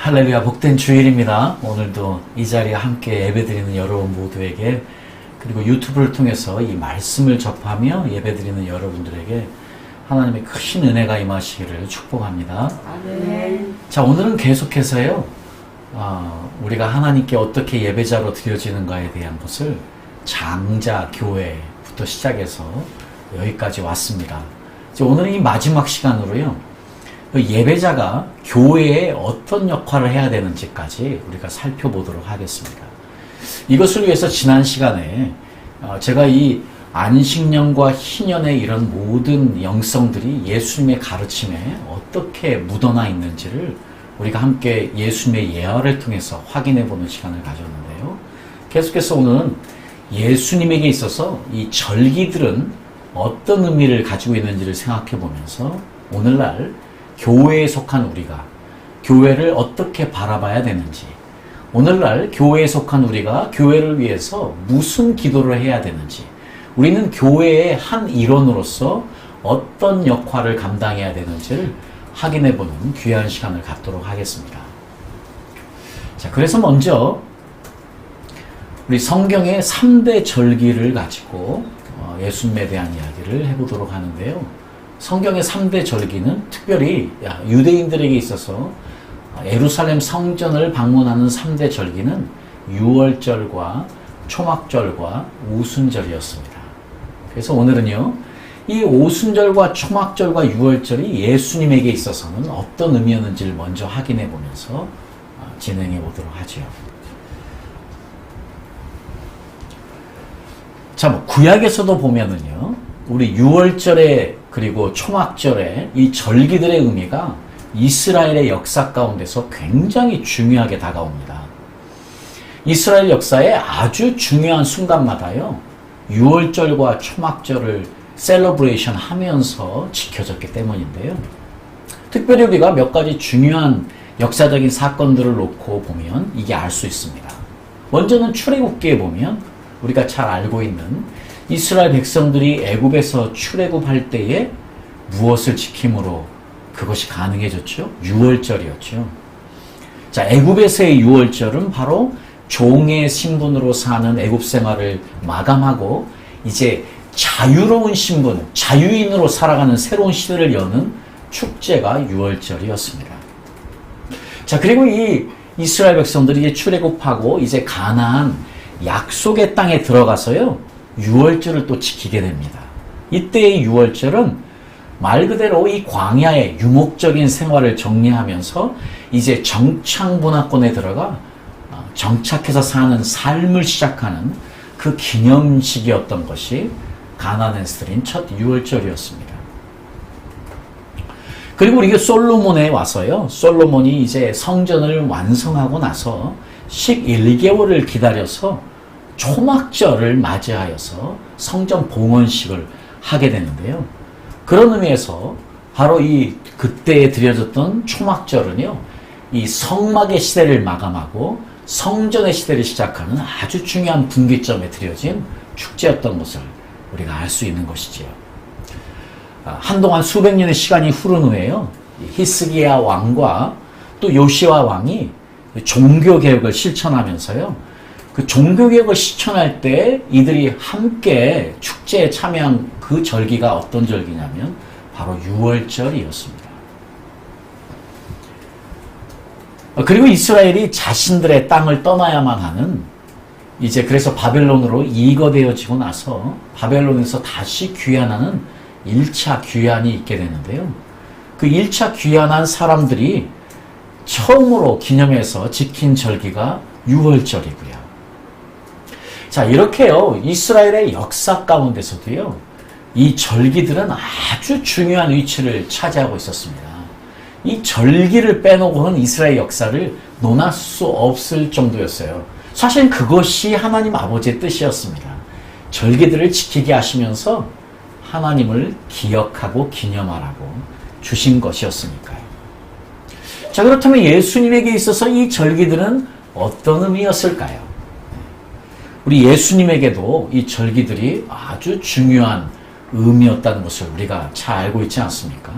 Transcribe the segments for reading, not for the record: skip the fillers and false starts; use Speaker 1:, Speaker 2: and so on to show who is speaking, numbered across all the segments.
Speaker 1: 할렐루야, 복된 주일입니다. 오늘도 이 자리에 함께 예배드리는 여러분 모두에게, 그리고 유튜브를 통해서 이 말씀을 접하며 예배드리는 여러분들에게 하나님의 크신 은혜가 임하시기를 축복합니다.
Speaker 2: 아멘.
Speaker 1: 자, 오늘은 계속해서요, 우리가 하나님께 어떻게 예배자로 드려지는가에 대한 것을 장자 교회부터 시작해서 여기까지 왔습니다. 오늘은 이 마지막 시간으로요, 예배자가 교회에 어떤 역할을 해야 되는지까지 우리가 살펴보도록 하겠습니다. 이것을 위해서 지난 시간에 제가 이 안식년과 희년의 이런 모든 영성들이 예수님의 가르침에 어떻게 묻어나 있는지를 우리가 함께 예수님의 예화를 통해서 확인해보는 시간을 가졌는데요. 계속해서 오늘은 예수님에게 있어서 이 절기들은 어떤 의미를 가지고 있는지를 생각해보면서 오늘날 교회에 속한 우리가 교회를 어떻게 바라봐야 되는지, 오늘날 교회에 속한 우리가 교회를 위해서 무슨 기도를 해야 되는지, 우리는 교회의 한 일원으로서 어떤 역할을 감당해야 되는지를 확인해보는 귀한 시간을 갖도록 하겠습니다. 자, 그래서 먼저 우리 성경의 3대 절기를 가지고 예수님에 대한 이야기를 해보도록 하는데요. 성경의 3대 절기는 특별히 유대인들에게 있어서 예루살렘 성전을 방문하는 3대 절기는 유월절과 초막절과 오순절이었습니다. 그래서 오늘은요, 이 오순절과 초막절과 유월절이 예수님에게 있어서는 어떤 의미였는지를 먼저 확인해 보면서 진행해 보도록 하죠. 자, 구약에서도 보면은요, 우리 유월절에 그리고 초막절에 이 절기들의 의미가 이스라엘의 역사 가운데서 굉장히 중요하게 다가옵니다. 이스라엘 역사의 아주 중요한 순간마다요, 유월절과 초막절을 셀러브레이션 하면서 지켜졌기 때문인데요. 특별히 우리가 몇 가지 중요한 역사적인 사건들을 놓고 보면 이게 알 수 있습니다. 먼저는 출애굽기에 보면 우리가 잘 알고 있는 이스라엘 백성들이 애굽에서 출애굽할 때에 무엇을 지킴으로 그것이 가능해졌죠? 유월절이었죠. 자, 애굽에서의 유월절은 바로 종의 신분으로 사는 애굽 생활을 마감하고 이제 자유로운 신분, 자유인으로 살아가는 새로운 시대를 여는 축제가 유월절이었습니다. 자, 그리고 이 이스라엘 백성들이 이제 출애굽하고 이제 가나안 약속의 땅에 들어가서요, 유월절을 또 지키게 됩니다. 이때의 유월절은 말 그대로 이 광야의 유목적인 생활을 정리하면서 이제 정착 문화권에 들어가 정착해서 사는 삶을 시작하는 그 기념식이었던 것이 가나안에서 드린 첫 유월절이었습니다. 그리고 우리가 솔로몬에 와서요, 솔로몬이 이제 성전을 완성하고 나서 11개월을 기다려서 초막절을 맞이하여서 성전 봉헌식을 하게 되는데요. 그런 의미에서 바로 그때에 드려졌던 초막절은요, 이 성막의 시대를 마감하고 성전의 시대를 시작하는 아주 중요한 분기점에 드려진 축제였던 것을 우리가 알 수 있는 것이지요. 한동안 수백 년의 시간이 흐른 후에요, 히스기야 왕과 또 요시야 왕이 종교개혁을 실천하면서요, 그 종교개혁을 실천할 때 이들이 함께 축제에 참여한 그 절기가 어떤 절기냐면 바로 유월절이었습니다. 그리고 이스라엘이 자신들의 땅을 떠나야만 하는, 이제 그래서 바벨론으로 이거되어지고 나서 바벨론에서 다시 귀환하는 1차 귀환이 있게 되는데요. 그 1차 귀환한 사람들이 처음으로 기념해서 지킨 절기가 유월절이고요. 자, 이렇게요, 이스라엘의 역사 가운데서도요, 이 절기들은 아주 중요한 위치를 차지하고 있었습니다. 이 절기를 빼놓고는 이스라엘 역사를 논할 수 없을 정도였어요. 사실 그것이 하나님 아버지의 뜻이었습니다. 절기들을 지키게 하시면서 하나님을 기억하고 기념하라고 주신 것이었으니까요. 자, 그렇다면 예수님에게 있어서 이 절기들은 어떤 의미였을까요? 우리 예수님에게도 이 절기들이 아주 중요한 의미였다는 것을 우리가 잘 알고 있지 않습니까?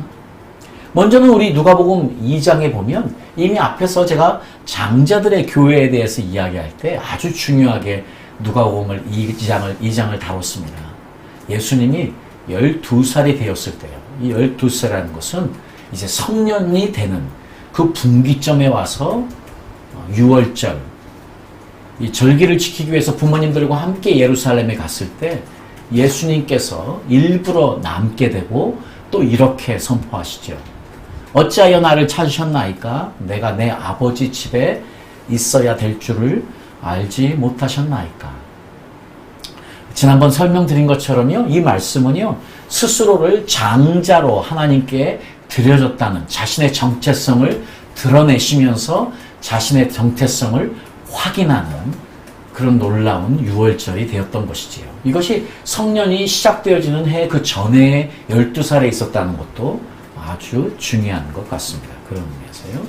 Speaker 1: 먼저는 우리 누가복음 2장에 보면 이미 앞에서 제가 장자들의 교회에 대해서 이야기할 때 아주 중요하게 누가복음을 2장을 다뤘습니다. 예수님이 12살이 되었을 때요. 이 12살이라는 것은 이제 성년이 되는 그 분기점에 와서 6월절, 이 절기를 지키기 위해서 부모님들과 함께 예루살렘에 갔을 때 예수님께서 일부러 남게 되고 또 이렇게 선포하시죠. 어찌하여 나를 찾으셨나이까? 내가 내 아버지 집에 있어야 될 줄을 알지 못하셨나이까? 지난번 설명드린 것처럼요, 이 말씀은요, 스스로를 장자로 하나님께 드려졌다는 자신의 정체성을 드러내시면서 자신의 정체성을 확인하는 그런 놀라운 유월절이 되었던 것이지요. 이것이 성년이 시작되어지는 해 그 전에 12살에 있었다는 것도 아주 중요한 것 같습니다. 그런 의미에서요.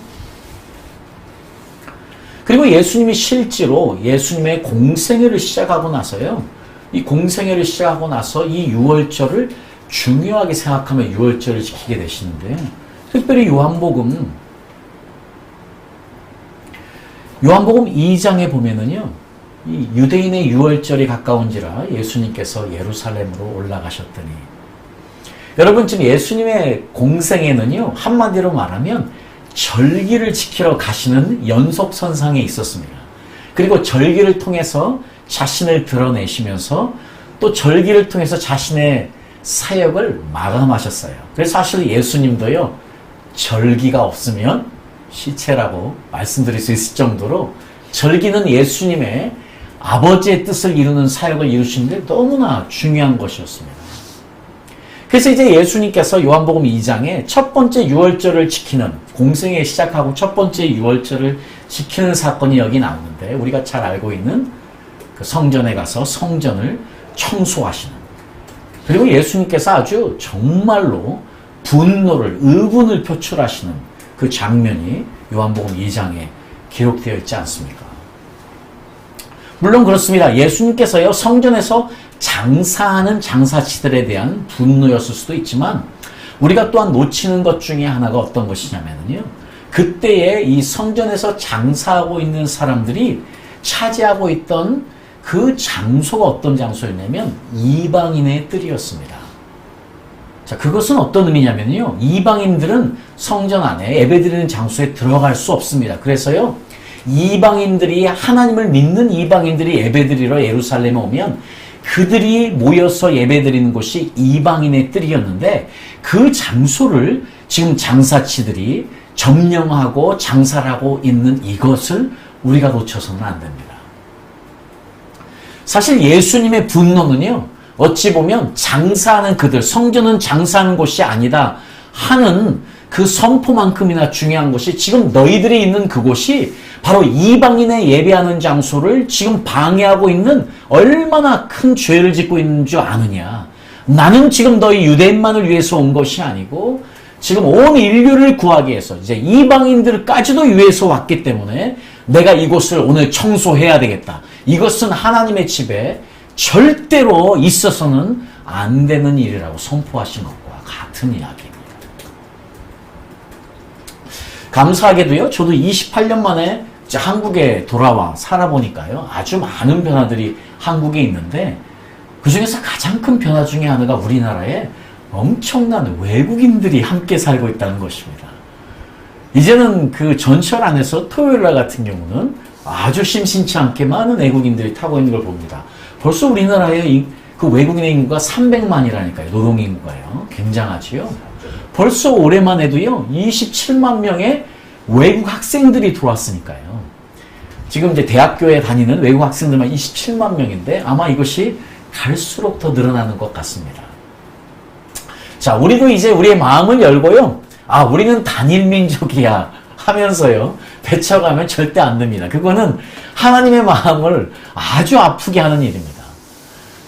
Speaker 1: 그리고 예수님이 실제로 예수님의 공생애를 시작하고 나서요. 이 공생애를 시작하고 나서 이 유월절을 중요하게 생각하며 유월절을 지키게 되시는데, 특별히 요한복음 2장에 보면은요, 이 유대인의 유월절이 가까운지라 예수님께서 예루살렘으로 올라가셨더니, 여러분 지금 예수님의 공생애는요, 한마디로 말하면 절기를 지키러 가시는 연속선상에 있었습니다. 그리고 절기를 통해서 자신을 드러내시면서 또 절기를 통해서 자신의 사역을 마감하셨어요. 그래서 사실 예수님도요, 절기가 없으면 시체라고 말씀드릴 수 있을 정도로 절기는 예수님의 아버지의 뜻을 이루는 사역을 이루시는데 너무나 중요한 것이었습니다. 그래서 이제 예수님께서 요한복음 2장에 첫 번째 유월절을 지키는, 공생애 시작하고 첫 번째 유월절을 지키는 사건이 여기 나오는데, 우리가 잘 알고 있는 그 성전에 가서 성전을 청소하시는, 그리고 예수님께서 아주 정말로 분노를, 의분을 표출하시는 그 장면이 요한복음 2장에 기록되어 있지 않습니까? 물론 그렇습니다. 예수님께서요, 성전에서 장사하는 장사치들에 대한 분노였을 수도 있지만, 우리가 또한 놓치는 것 중에 하나가 어떤 것이냐면요, 그때에 이 성전에서 장사하고 있는 사람들이 차지하고 있던 그 장소가 어떤 장소였냐면 이방인의 뜰이었습니다. 자, 그것은 어떤 의미냐면요, 이방인들은 성전 안에 예배드리는 장소에 들어갈 수 없습니다. 그래서요, 이방인들이, 하나님을 믿는 이방인들이 예배드리러 예루살렘에 오면 그들이 모여서 예배드리는 곳이 이방인의 뜰이었는데, 그 장소를 지금 장사치들이 점령하고 장사를 하고 있는 이것을 우리가 놓쳐서는 안 됩니다. 사실 예수님의 분노는요, 어찌 보면 장사하는 그들, 성전은 장사하는 곳이 아니다 하는 그 선포만큼이나 중요한 것이, 지금 너희들이 있는 그곳이 바로 이방인의 예배하는 장소를 지금 방해하고 있는, 얼마나 큰 죄를 짓고 있는 줄 아느냐. 나는 지금 너희 유대인만을 위해서 온 것이 아니고 지금 온 인류를 구하기 위해서, 이제 이방인들까지도 위해서 왔기 때문에 내가 이곳을 오늘 청소해야 되겠다. 이것은 하나님의 집에 절대로 있어서는 안 되는 일이라고 선포하신 것과 같은 이야기입니다. 감사하게도요, 저도 28년 만에 이제 한국에 돌아와 살아보니까요, 아주 많은 변화들이 한국에 있는데, 그 중에서 가장 큰 변화 중에 하나가 우리나라에 엄청난 외국인들이 함께 살고 있다는 것입니다. 이제는 그 전철 안에서 토요일날 같은 경우는 아주 심심치 않게 많은 외국인들이 타고 있는 걸 봅니다. 벌써 우리나라의 그 외국인의 인구가 300만이라니까요. 노동인구가요. 굉장하지요. 벌써 올해만 해도요, 27만 명의 외국 학생들이 들어왔으니까요. 지금 이제 대학교에 다니는 외국 학생들만 27만 명인데 아마 이것이 갈수록 더 늘어나는 것 같습니다. 자, 우리도 이제 우리의 마음을 열고요, 아, 우리는 단일 민족이야 하면서요, 배쳐가면 절대 안 됩니다. 그거는 하나님의 마음을 아주 아프게 하는 일입니다.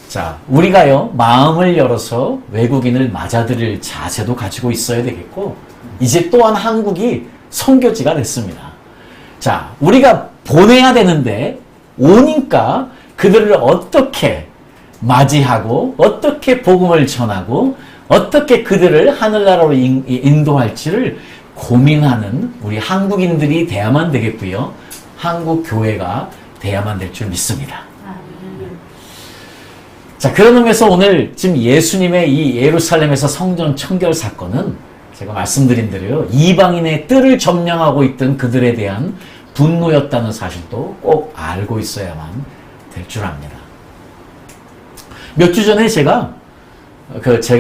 Speaker 1: 자, 우리가요, 마음을 열어서 외국인을 맞아들일 자세도 가지고 있어야 되겠고, 이제 또한 한국이 선교지가 됐습니다. 자, 우리가 보내야 되는데 오니까 그들을 어떻게 맞이하고 어떻게 복음을 전하고 어떻게 그들을 하늘나라로 인도할지를 고민하는 우리 한국인들이 돼야만 되겠고요. 한국 교회가 돼야만 될 줄 믿습니다. 자, 그런 의미에서 오늘 지금 예수님의 이 예루살렘에서 성전 청결 사건은 제가 말씀드린 대로요, 이방인의 뜰을 점령하고 있던 그들에 대한 분노였다는 사실도 꼭 알고 있어야만 될 줄 압니다. 몇 주 전에 제가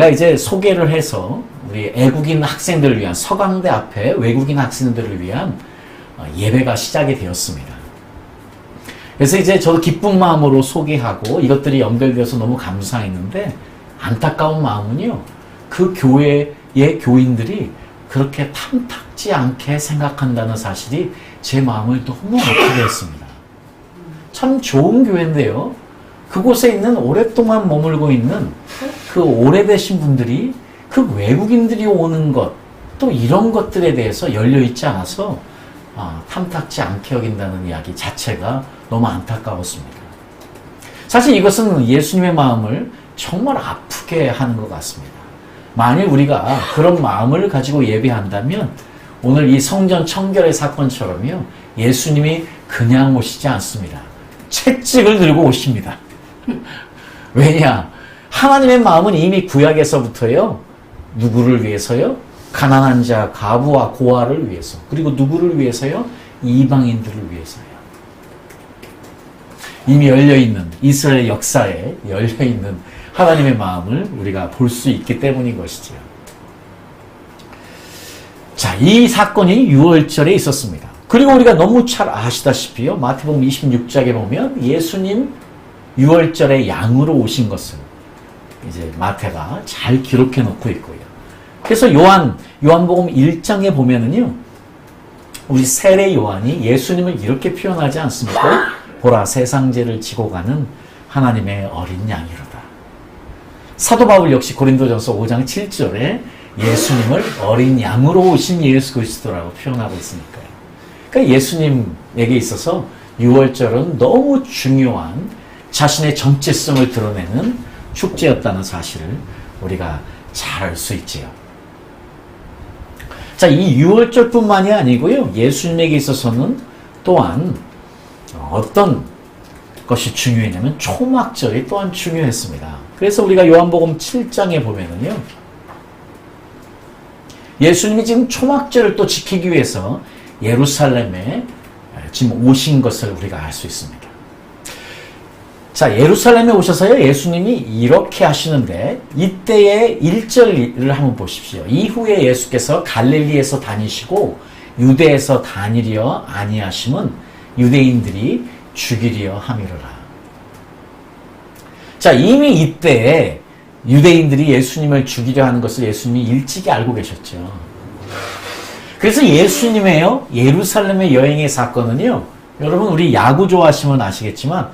Speaker 1: 이제 소개를 해서 우리 애국인 학생들을 위한 서강대 앞에 외국인 학생들을 위한 예배가 시작이 되었습니다. 그래서 이제 저도 기쁜 마음으로 소개하고 이것들이 연결되어서 너무 감사했는데 안타까운 마음은요, 그 교회의 교인들이 그렇게 탐탁지 않게 생각한다는 사실이 제 마음을 너무 아프게 했습니다. 참 좋은 교회인데요, 그곳에 있는 오랫동안 머물고 있는 그 오래되신 분들이 그 외국인들이 오는 것, 또 이런 것들에 대해서 열려있지 않아서 탐탁지 않게 여긴다는 이야기 자체가 너무 안타까웠습니다. 사실 이것은 예수님의 마음을 정말 아프게 하는 것 같습니다. 만일 우리가 그런 마음을 가지고 예배한다면 오늘 이 성전 청결의 사건처럼요, 예수님이 그냥 오시지 않습니다. 채찍을 들고 오십니다. 왜냐? 하나님의 마음은 이미 구약에서부터요, 누구를 위해서요? 가난한 자, 과부와 고아를 위해서. 그리고 누구를 위해서요? 이방인들을 위해서요. 이미 열려있는, 이스라엘 역사에 열려있는 하나님의 마음을 우리가 볼 수 있기 때문인 것이죠. 자, 이 사건이 6월절에 있었습니다. 그리고 우리가 너무 잘 아시다시피요, 마태복음 26장에 보면 예수님 6월절에 양으로 오신 것을 이제 마태가 잘 기록해 놓고 있고요. 그래서 요한복음 1장에 보면은요, 우리 세례 요한이 예수님을 이렇게 표현하지 않습니까? 보라, 세상 죄를 지고 가는 하나님의 어린 양이로다. 사도 바울 역시 고린도전서 5장 7절에 예수님을 어린 양으로 오신 예수 그리스도라고 표현하고 있으니까요. 그러니까 예수님에게 있어서 6월절은 너무 중요한 자신의 정체성을 드러내는 축제였다는 사실을 우리가 잘 알 수 있지요. 자, 이 6월절뿐만이 아니고요, 예수님에게 있어서는 또한 어떤 것이 중요했냐면 초막절이 또한 중요했습니다. 그래서 우리가 요한복음 7장에 보면은요, 예수님이 지금 초막절을 또 지키기 위해서 예루살렘에 지금 오신 것을 우리가 알 수 있습니다. 자, 예루살렘에 오셔서요, 예수님이 이렇게 하시는데, 이때의 1절을 한번 보십시오. 이후에 예수께서 갈릴리에서 다니시고 유대에서 다니려 아니하심은 유대인들이 죽이려 함이로라. 자, 이미 이때 유대인들이 예수님을 죽이려 하는 것을 예수님이 일찍이 알고 계셨죠. 그래서 예수님의요, 예루살렘의 여행의 사건은요, 여러분 우리 야구 좋아하시면 아시겠지만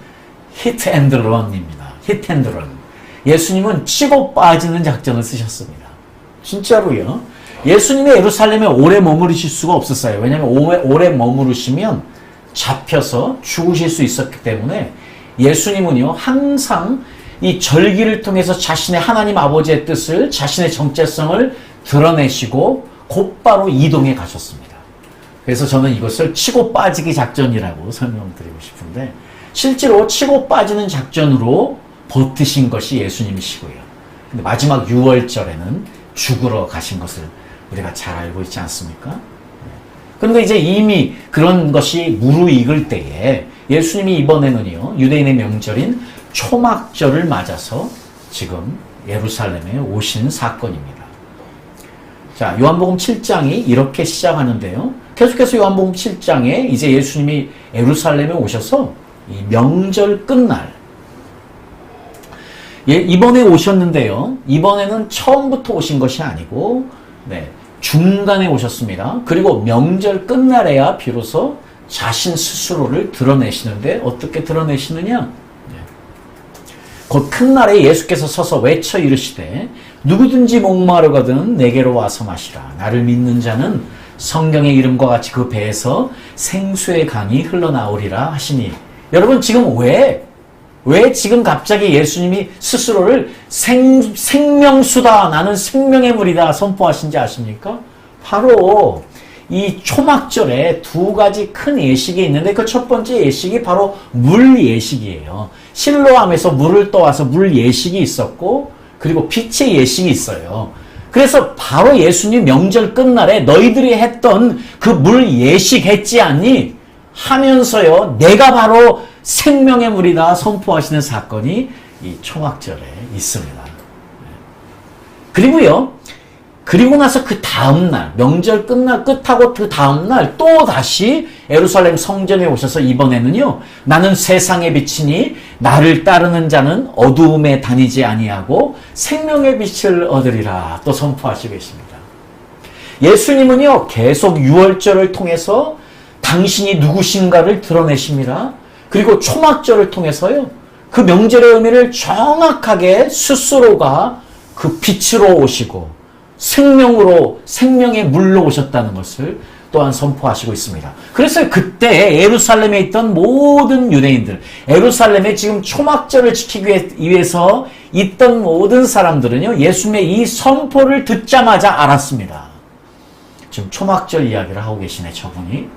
Speaker 1: 히트 앤드 런입니다. 히트 앤드 런. 예수님은 치고 빠지는 작전을 쓰셨습니다. 진짜로요. 예수님이 예루살렘에 오래 머무르실 수가 없었어요. 왜냐하면 오래 머무르시면 잡혀서 죽으실 수 있었기 때문에 예수님은요, 항상 이 절기를 통해서 자신의 하나님 아버지의 뜻을, 자신의 정체성을 드러내시고 곧바로 이동해 가셨습니다. 그래서 저는 이것을 치고 빠지기 작전이라고 설명드리고 싶은데, 실제로 치고 빠지는 작전으로 버티신 것이 예수님이시고요. 근데 마지막 6월절에는 죽으러 가신 것을 우리가 잘 알고 있지 않습니까? 그런데 이제 이미 그런 것이 무르익을 때에 예수님이 이번에는요, 유대인의 명절인 초막절을 맞아서 지금 예루살렘에 오신 사건입니다. 자, 요한복음 7장이 이렇게 시작하는데요. 계속해서 요한복음 7장에 이제 예수님이 예루살렘에 오셔서 이 명절 끝날, 이번에 오셨는데요, 이번에는 처음부터 오신 것이 아니고 중간에 오셨습니다. 그리고 명절 끝날에야 비로소 자신 스스로를 드러내시는데, 어떻게 드러내시느냐? 곧 큰 날에 예수께서 서서 외쳐 이르시되 누구든지 목마르거든 내게로 와서 마시라. 나를 믿는 자는 성경의 이름과 같이 그 배에서 생수의 강이 흘러나오리라 하시니. 여러분, 지금 왜 왜 지금 갑자기 예수님이 스스로를 생명수다, 나는 생명의 물이다 선포하신지 아십니까? 바로 이 초막절에 두 가지 큰 예식이 있는데 그 첫 번째 예식이 바로 물 예식이에요. 실로암에서 물을 떠와서 물 예식이 있었고, 그리고 빛의 예식이 있어요. 그래서 바로 예수님 명절 끝날에 너희들이 했던 그 물 예식 했지 않니? 하면서요, 내가 바로 생명의 물이다 선포하시는 사건이 이 초막절에 있습니다. 그리고 나서 그 다음날, 명절 끝하고 그 다음날 또 다시 예루살렘 성전에 오셔서 이번에는요, 나는 세상의 빛이니 나를 따르는 자는 어두움에 다니지 아니하고 생명의 빛을 얻으리라 또 선포하시고 계십니다. 예수님은요, 계속 유월절을 통해서 당신이 누구신가를 드러내십니다. 그리고 초막절을 통해서요, 그 명절의 의미를 정확하게 스스로가 그 빛으로 오시고 생명의 물로 오셨다는 것을 또한 선포하시고 있습니다. 그래서 그때 예루살렘에 있던 모든 유대인들, 예루살렘에 지금 초막절을 지키기 위해서 있던 모든 사람들은요, 예수님의 이 선포를 듣자마자 알았습니다. 지금 초막절 이야기를 하고 계시네, 저분이. 네.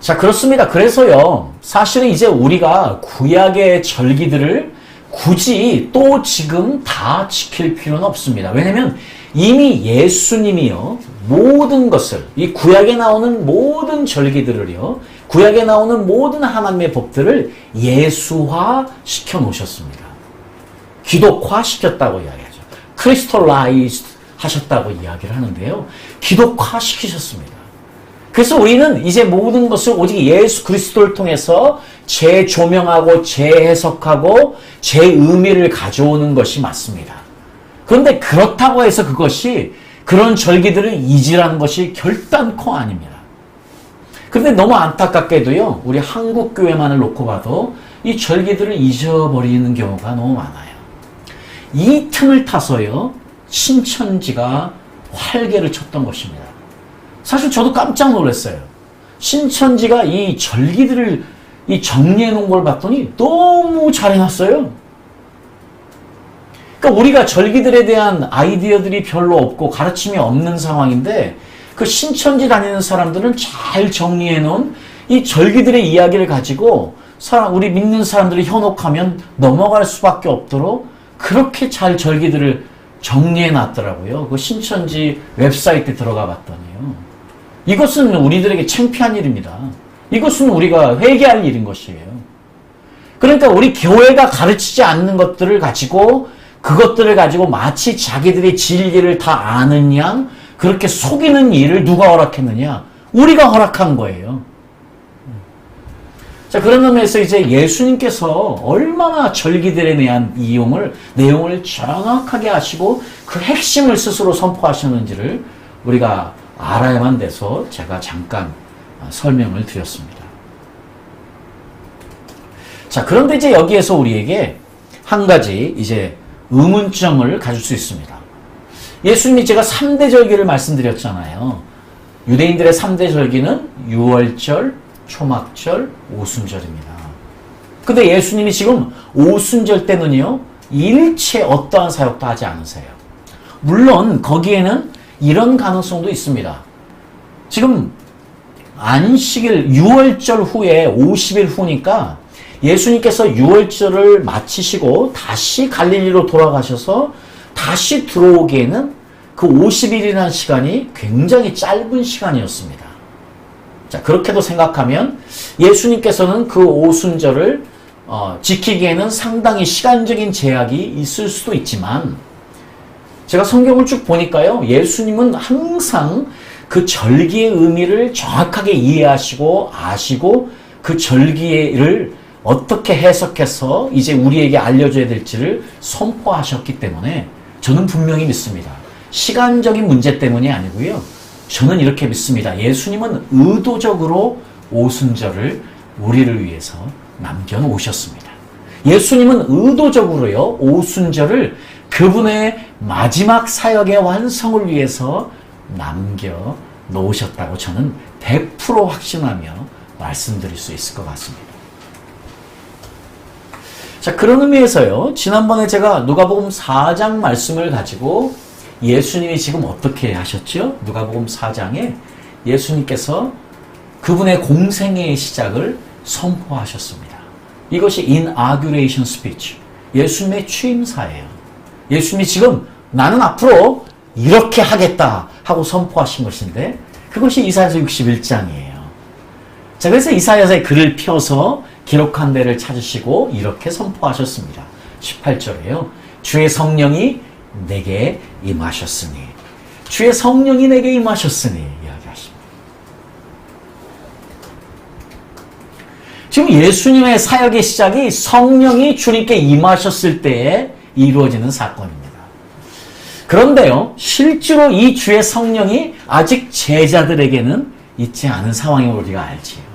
Speaker 1: 자, 그렇습니다. 그래서요, 사실은 이제 우리가 구약의 절기들을 굳이 또 지금 다 지킬 필요는 없습니다. 왜냐하면 이미 예수님이요, 모든 것을, 이 구약에 나오는 모든 절기들을요, 구약에 나오는 모든 하나님의 법들을 예수화 시켜 놓으셨습니다. 기독화 시켰다고 이야기하죠. 크리스톨라이즈 하셨다고 이야기를 하는데요, 기독화 시키셨습니다. 그래서 우리는 이제 모든 것을 오직 예수 그리스도를 통해서 재조명하고 재해석하고 재의미를 가져오는 것이 맞습니다. 그런데 그렇다고 해서 그것이 그런 절기들을 잊으라는 것이 결단코 아닙니다. 그런데 너무 안타깝게도요, 우리 한국 교회만을 놓고 봐도 이 절기들을 잊어버리는 경우가 너무 많아요. 이 틈을 타서요, 신천지가 활개를 쳤던 것입니다. 사실 저도 깜짝 놀랐어요. 신천지가 이 절기들을 정리해 놓은 걸 봤더니 너무 잘 해놨어요. 그러니까 우리가 절기들에 대한 아이디어들이 별로 없고 가르침이 없는 상황인데, 그 신천지 다니는 사람들은 잘 정리해 놓은 이 절기들의 이야기를 가지고 우리 믿는 사람들이 현혹하면 넘어갈 수밖에 없도록 그렇게 잘 절기들을 정리해 놨더라고요. 그 신천지 웹사이트에 들어가 봤더니요. 이것은 우리들에게 창피한 일입니다. 이것은 우리가 회개할 일인 것이에요. 그러니까 우리 교회가 가르치지 않는 것들을 가지고, 그것들을 가지고 마치 자기들의 진리를 다 아는 양 그렇게 속이는 일을 누가 허락했느냐? 우리가 허락한 거예요. 자, 그런 의미에서 이제 예수님께서 얼마나 절기들에 대한 내용을 정확하게 하시고 그 핵심을 스스로 선포하셨는지를 우리가 알아야만 돼서 제가 잠깐 설명을 드렸습니다. 자, 그런데 이제 여기에서 우리에게 한 가지 이제 의문점을 가질 수 있습니다. 예수님이 제가 3대 절기를 말씀드렸잖아요. 유대인들의 3대 절기는 유월절, 초막절, 오순절입니다. 근데 예수님이 지금 오순절 때는요, 일체 어떠한 사역도 하지 않으세요. 물론 거기에는 이런 가능성도 있습니다. 지금 안식일 유월절 후에 50일 후니까 예수님께서 유월절을 마치시고 다시 갈릴리로 돌아가셔서 다시 들어오기에는 그 50일이라는 시간이 굉장히 짧은 시간이었습니다. 자, 그렇게도 생각하면 예수님께서는 그 오순절을 지키기에는 상당히 시간적인 제약이 있을 수도 있지만, 제가 성경을 쭉 보니까요, 예수님은 항상 그 절기의 의미를 정확하게 이해하시고 아시고 그 절기를 어떻게 해석해서 이제 우리에게 알려줘야 될지를 선포하셨기 때문에 저는 분명히 믿습니다. 시간적인 문제 때문이 아니고요. 저는 이렇게 믿습니다. 예수님은 의도적으로 오순절을 우리를 위해서 남겨놓으셨습니다. 예수님은 의도적으로요, 오순절을 그분의 마지막 사역의 완성을 위해서 남겨놓으셨다고 저는 100% 확신하며 말씀드릴 수 있을 것 같습니다. 자, 그런 의미에서요. 지난번에 제가 누가복음 4장 말씀을 가지고 예수님이 지금 어떻게 하셨죠? 누가복음 4장에 예수님께서 그분의 공생애의 시작을 선포하셨습니다. 이것이 inauguration speech, 예수님의 취임사예요. 예수님이 지금 나는 앞으로 이렇게 하겠다 하고 선포하신 것인데 그것이 이사야서 61장이에요. 자, 그래서 이사야서의 글을 펴서 기록한 데를 찾으시고 이렇게 선포하셨습니다. 18절에요. 주의 성령이 내게 임하셨으니, 주의 성령이 내게 임하셨으니 이야기하십니다. 지금 예수님의 사역의 시작이 성령이 주님께 임하셨을 때에 이루어지는 사건입니다. 그런데요, 실제로 이 주의 성령이 아직 제자들에게는 있지 않은 상황임을 우리가 알지요.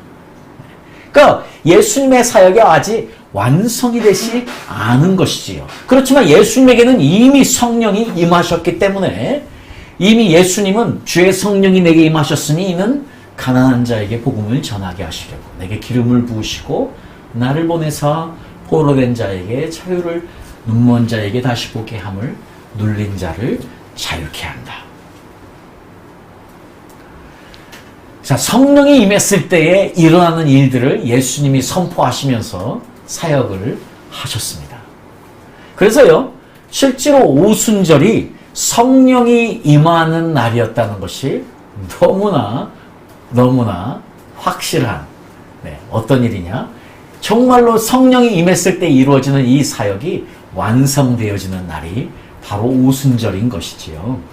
Speaker 1: 그러니까 예수님의 사역이 아직 완성이 되지 않은 것이지요. 그렇지만 예수님에게는 이미 성령이 임하셨기 때문에 이미 예수님은 주의 성령이 내게 임하셨으니 이는 가난한 자에게 복음을 전하게 하시려고 내게 기름을 부으시고 나를 보내사 포로된 자에게 자유를, 눈먼 자에게 다시 보게 함을, 눌린 자를 자유케 한다. 자, 성령이 임했을 때에 일어나는 일들을 예수님이 선포하시면서 사역을 하셨습니다. 그래서요, 실제로 오순절이 성령이 임하는 날이었다는 것이 너무나 확실한, 어떤 일이냐? 정말로 성령이 임했을 때 이루어지는 이 사역이 완성되어지는 날이 바로 오순절인 것이지요.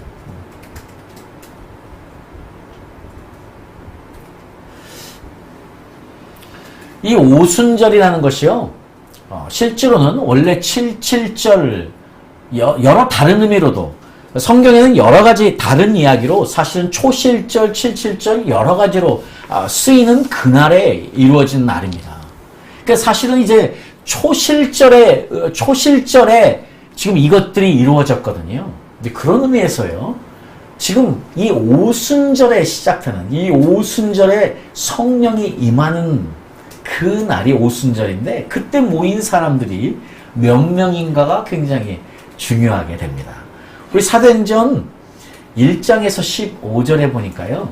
Speaker 1: 이 오순절이라는 것이요, 실제로는 원래 77절, 여러 다른 의미로도, 성경에는 여러 가지 다른 이야기로 사실은 초실절, 77절 여러 가지로 쓰이는 그날에 이루어진 날입니다. 그러니까 사실은 이제 초실절에 지금 이것들이 이루어졌거든요. 근데 그런 의미에서요, 지금 이 오순절에 시작하는, 이 오순절에 성령이 임하는 그 날이 오순절인데 그때 모인 사람들이 몇 명인가가 굉장히 중요하게 됩니다. 우리 사도행전 1장에서 15절에 보니까요,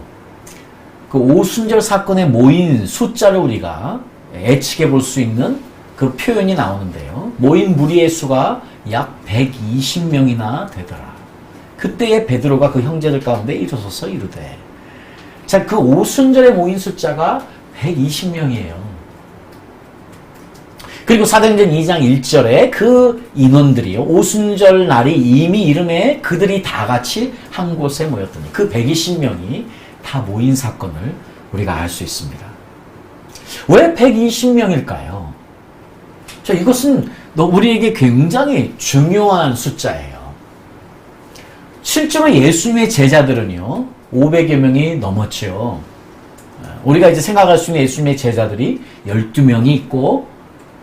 Speaker 1: 그 오순절 사건에 모인 숫자를 우리가 예측해 볼 수 있는 그 표현이 나오는데요. 모인 무리의 수가 약 120명이나 되더라. 그때에 베드로가 그 형제들 가운데 일어서서 이르되, 자, 그 오순절에 모인 숫자가 120명이에요. 그리고 사도행전 2장 1절에 그 인원들이요, 오순절 날이 이미 이름에 그들이 다 같이 한 곳에 모였더니 그 120명이 다 모인 사건을 우리가 알 수 있습니다. 왜 120명일까요? 자, 이것은 우리에게 굉장히 중요한 숫자예요. 실제로 예수님의 제자들은요, 500여 명이 넘었죠. 우리가 이제 생각할 수 있는 예수님의 제자들이 12명이 있고,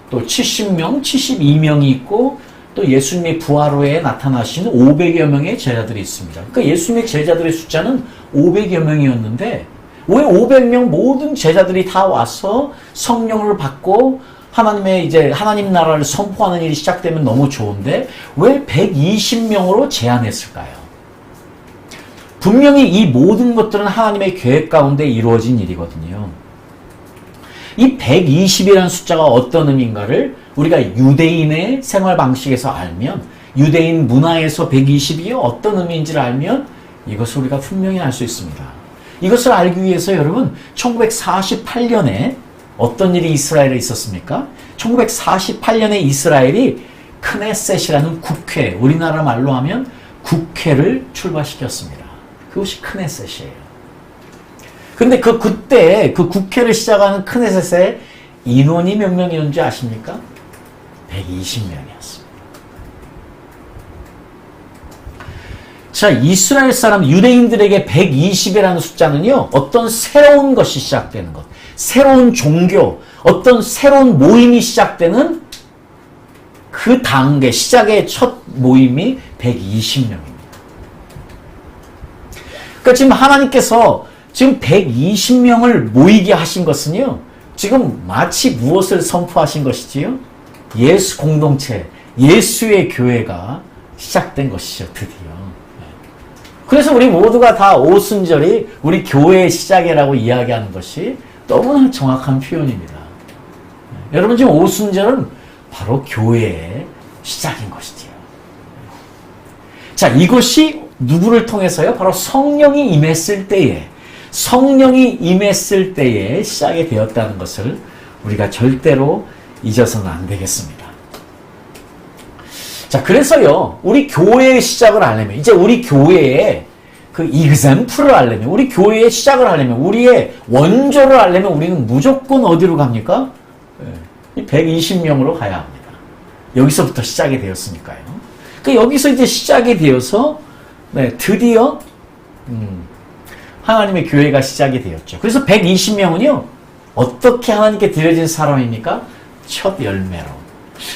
Speaker 1: 또 70명, 72명이 있고, 또 예수님의 부활 후에 나타나신 500여 명의 제자들이 있습니다. 그러니까 예수님의 제자들의 숫자는 500여 명이었는데, 왜 500명 모든 제자들이 다 와서 성령을 받고 하나님 나라를 선포하는 일이 시작되면 너무 좋은데, 왜 120명으로 제한했을까요? 분명히 이 모든 것들은 하나님의 계획 가운데 이루어진 일이거든요. 이 120이라는 숫자가 어떤 의미인가를 우리가 유대인의 생활 방식에서 알면, 유대인 문화에서 120이 어떤 의미인지를 알면 이것을 우리가 분명히 알 수 있습니다. 이것을 알기 위해서 여러분, 1948년에 어떤 일이 이스라엘에 있었습니까? 1948년에 이스라엘이 크네셋이라는 국회, 우리나라 말로 하면 국회를 출발시켰습니다. 그것이 크네셋이에요. 근데 그때 그 국회를 시작하는 크네셋의 인원이 몇 명이었는지 아십니까? 120명이었습니다. 자, 이스라엘 사람, 유대인들에게 120이라는 숫자는요, 어떤 새로운 것이 시작되는 것, 새로운 종교, 어떤 새로운 모임이 시작되는 그 단계, 시작의 첫 모임이 120명입니다. 그러니까 지금 하나님께서 지금 120명을 모이게 하신 것은요, 지금 마치 무엇을 선포하신 것이지요? 예수 공동체, 예수의 교회가 시작된 것이죠, 드디어. 그래서 우리 모두가 다 오순절이 우리 교회의 시작이라고 이야기하는 것이 너무나 정확한 표현입니다. 여러분, 지금 오순절은 바로 교회의 시작인 것이지요. 자, 이것이 누구를 통해서요? 바로 성령이 임했을 때에, 성령이 임했을 때에 시작이 되었다는 것을 우리가 절대로 잊어서는 안 되겠습니다. 자, 그래서요, 우리 교회의 시작을 하려면, 이제 우리 교회의 그 example을 하려면, 우리 교회의 시작을 하려면, 우리의 원조를 하려면 우리는 무조건 어디로 갑니까? 120명으로 가야 합니다. 여기서부터 시작이 되었으니까요. 그러니까 여기서 이제 시작이 되어서, 드디어, 하나님의 교회가 시작이 되었죠. 그래서 120명은요, 어떻게 하나님께 드려진 사람입니까? 첫 열매로.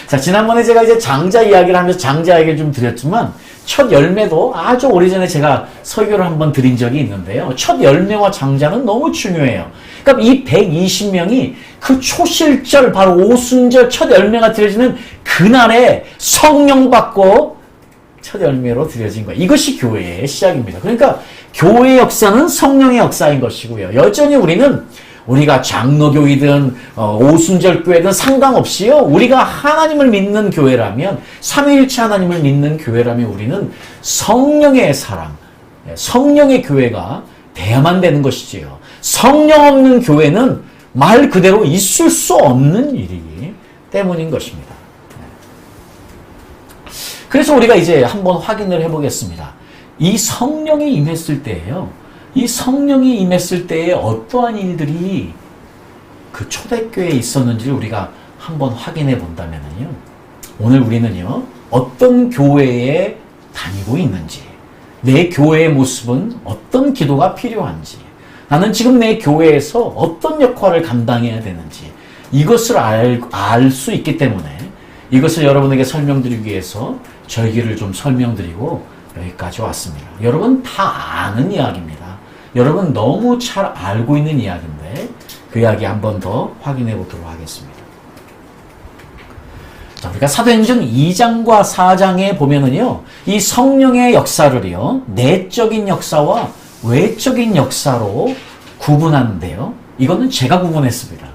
Speaker 1: 자, 지난번에 제가 이제 장자 이야기를 하면서 장자 이야기를 좀 드렸지만, 첫 열매도 아주 오래전에 제가 설교를 한번 드린 적이 있는데요. 첫 열매와 장자는 너무 중요해요. 그러니까 이 120명이 그 초실절, 바로 오순절 첫 열매가 드려지는 그날에 성령 받고 첫 열매로 드려진 거예요. 이것이 교회의 시작입니다. 그러니까 교회의 역사는 성령의 역사인 것이고요. 여전히 우리가 장로교이든 오순절 교회든 상관없이요. 우리가 하나님을 믿는 교회라면, 삼위일체 하나님을 믿는 교회라면 우리는 성령의 사람, 성령의 교회가 돼야만 되는 것이지요. 성령 없는 교회는 말 그대로 있을 수 없는 일이기 때문인 것입니다. 그래서 우리가 이제 한번 확인을 해보겠습니다. 이 성령이 임했을 때예요. 이 성령이 임했을 때에 어떠한 일들이 그 초대교회에 있었는지를 우리가 한번 확인해 본다면요. 오늘 우리는요, 어떤 교회에 다니고 있는지, 내 교회의 모습은 어떤 기도가 필요한지, 나는 지금 내 교회에서 어떤 역할을 감당해야 되는지, 이것을 알 수 있기 때문에 이것을 여러분에게 설명드리기 위해서 절기를 좀 설명드리고 여기까지 왔습니다. 여러분 다 아는 이야기입니다. 여러분 너무 잘 알고 있는 이야기인데 그 이야기 한 번 더 확인해 보도록 하겠습니다. 자, 우리가 사도행전 2장과 4장에 보면은요, 이 성령의 역사를요, 내적인 역사와 외적인 역사로 구분하는데요. 이거는 제가 구분했습니다.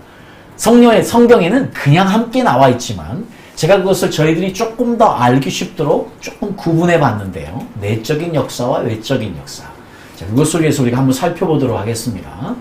Speaker 1: 성경에는 그냥 함께 나와 있지만 제가 그것을 저희들이 조금 더 알기 쉽도록 조금 구분해 봤는데요. 내적인 역사와 외적인 역사. 자, 그것을 위해서 우리가 한번 살펴보도록 하겠습니다.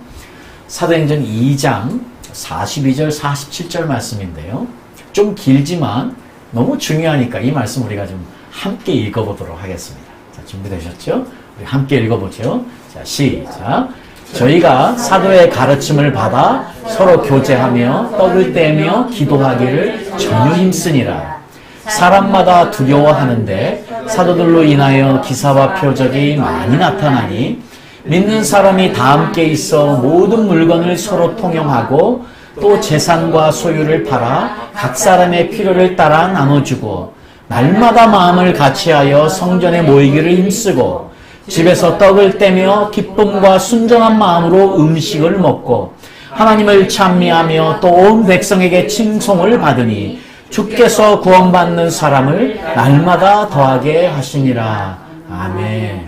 Speaker 1: 사도행전 2장 42절 47절 말씀인데요. 좀 길지만 너무 중요하니까 이 말씀 우리가 좀 함께 읽어보도록 하겠습니다. 자, 준비되셨죠? 우리 함께 읽어보죠. 자, 시작. 저희가 사도의 가르침을 받아 서로 교제하며 떡을 떼며 기도하기를 전혀 힘쓰니라. 사람마다 두려워하는데 사도들로 인하여 기사와 표적이 많이 나타나니 믿는 사람이 다 함께 있어 모든 물건을 서로 통용하고 또 재산과 소유를 팔아 각 사람의 필요를 따라 나눠주고 날마다 마음을 같이하여 성전에 모이기를 힘쓰고 집에서 떡을 떼며 기쁨과 순전한 마음으로 음식을 먹고 하나님을 찬미하며 또 온 백성에게 칭송을 받으니 주께서 구원받는 사람을 날마다 더하게 하시니라. 아멘.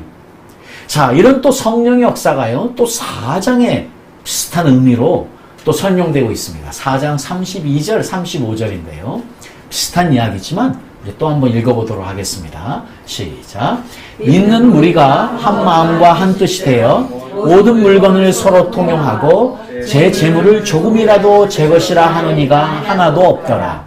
Speaker 1: 자, 이런 또 성령의 역사가요, 또 4장에 비슷한 의미로 또 설명되고 있습니다. 4장 32절, 35절인데요. 비슷한 이야기지만 우리 또 한번 읽어보도록 하겠습니다. 시작. 믿는 우리가 한 마음과 한 뜻이 되어 모든 물건을 서로 통용하고 제 재물을 조금이라도 제 것이라 하는 이가 하나도 없더라.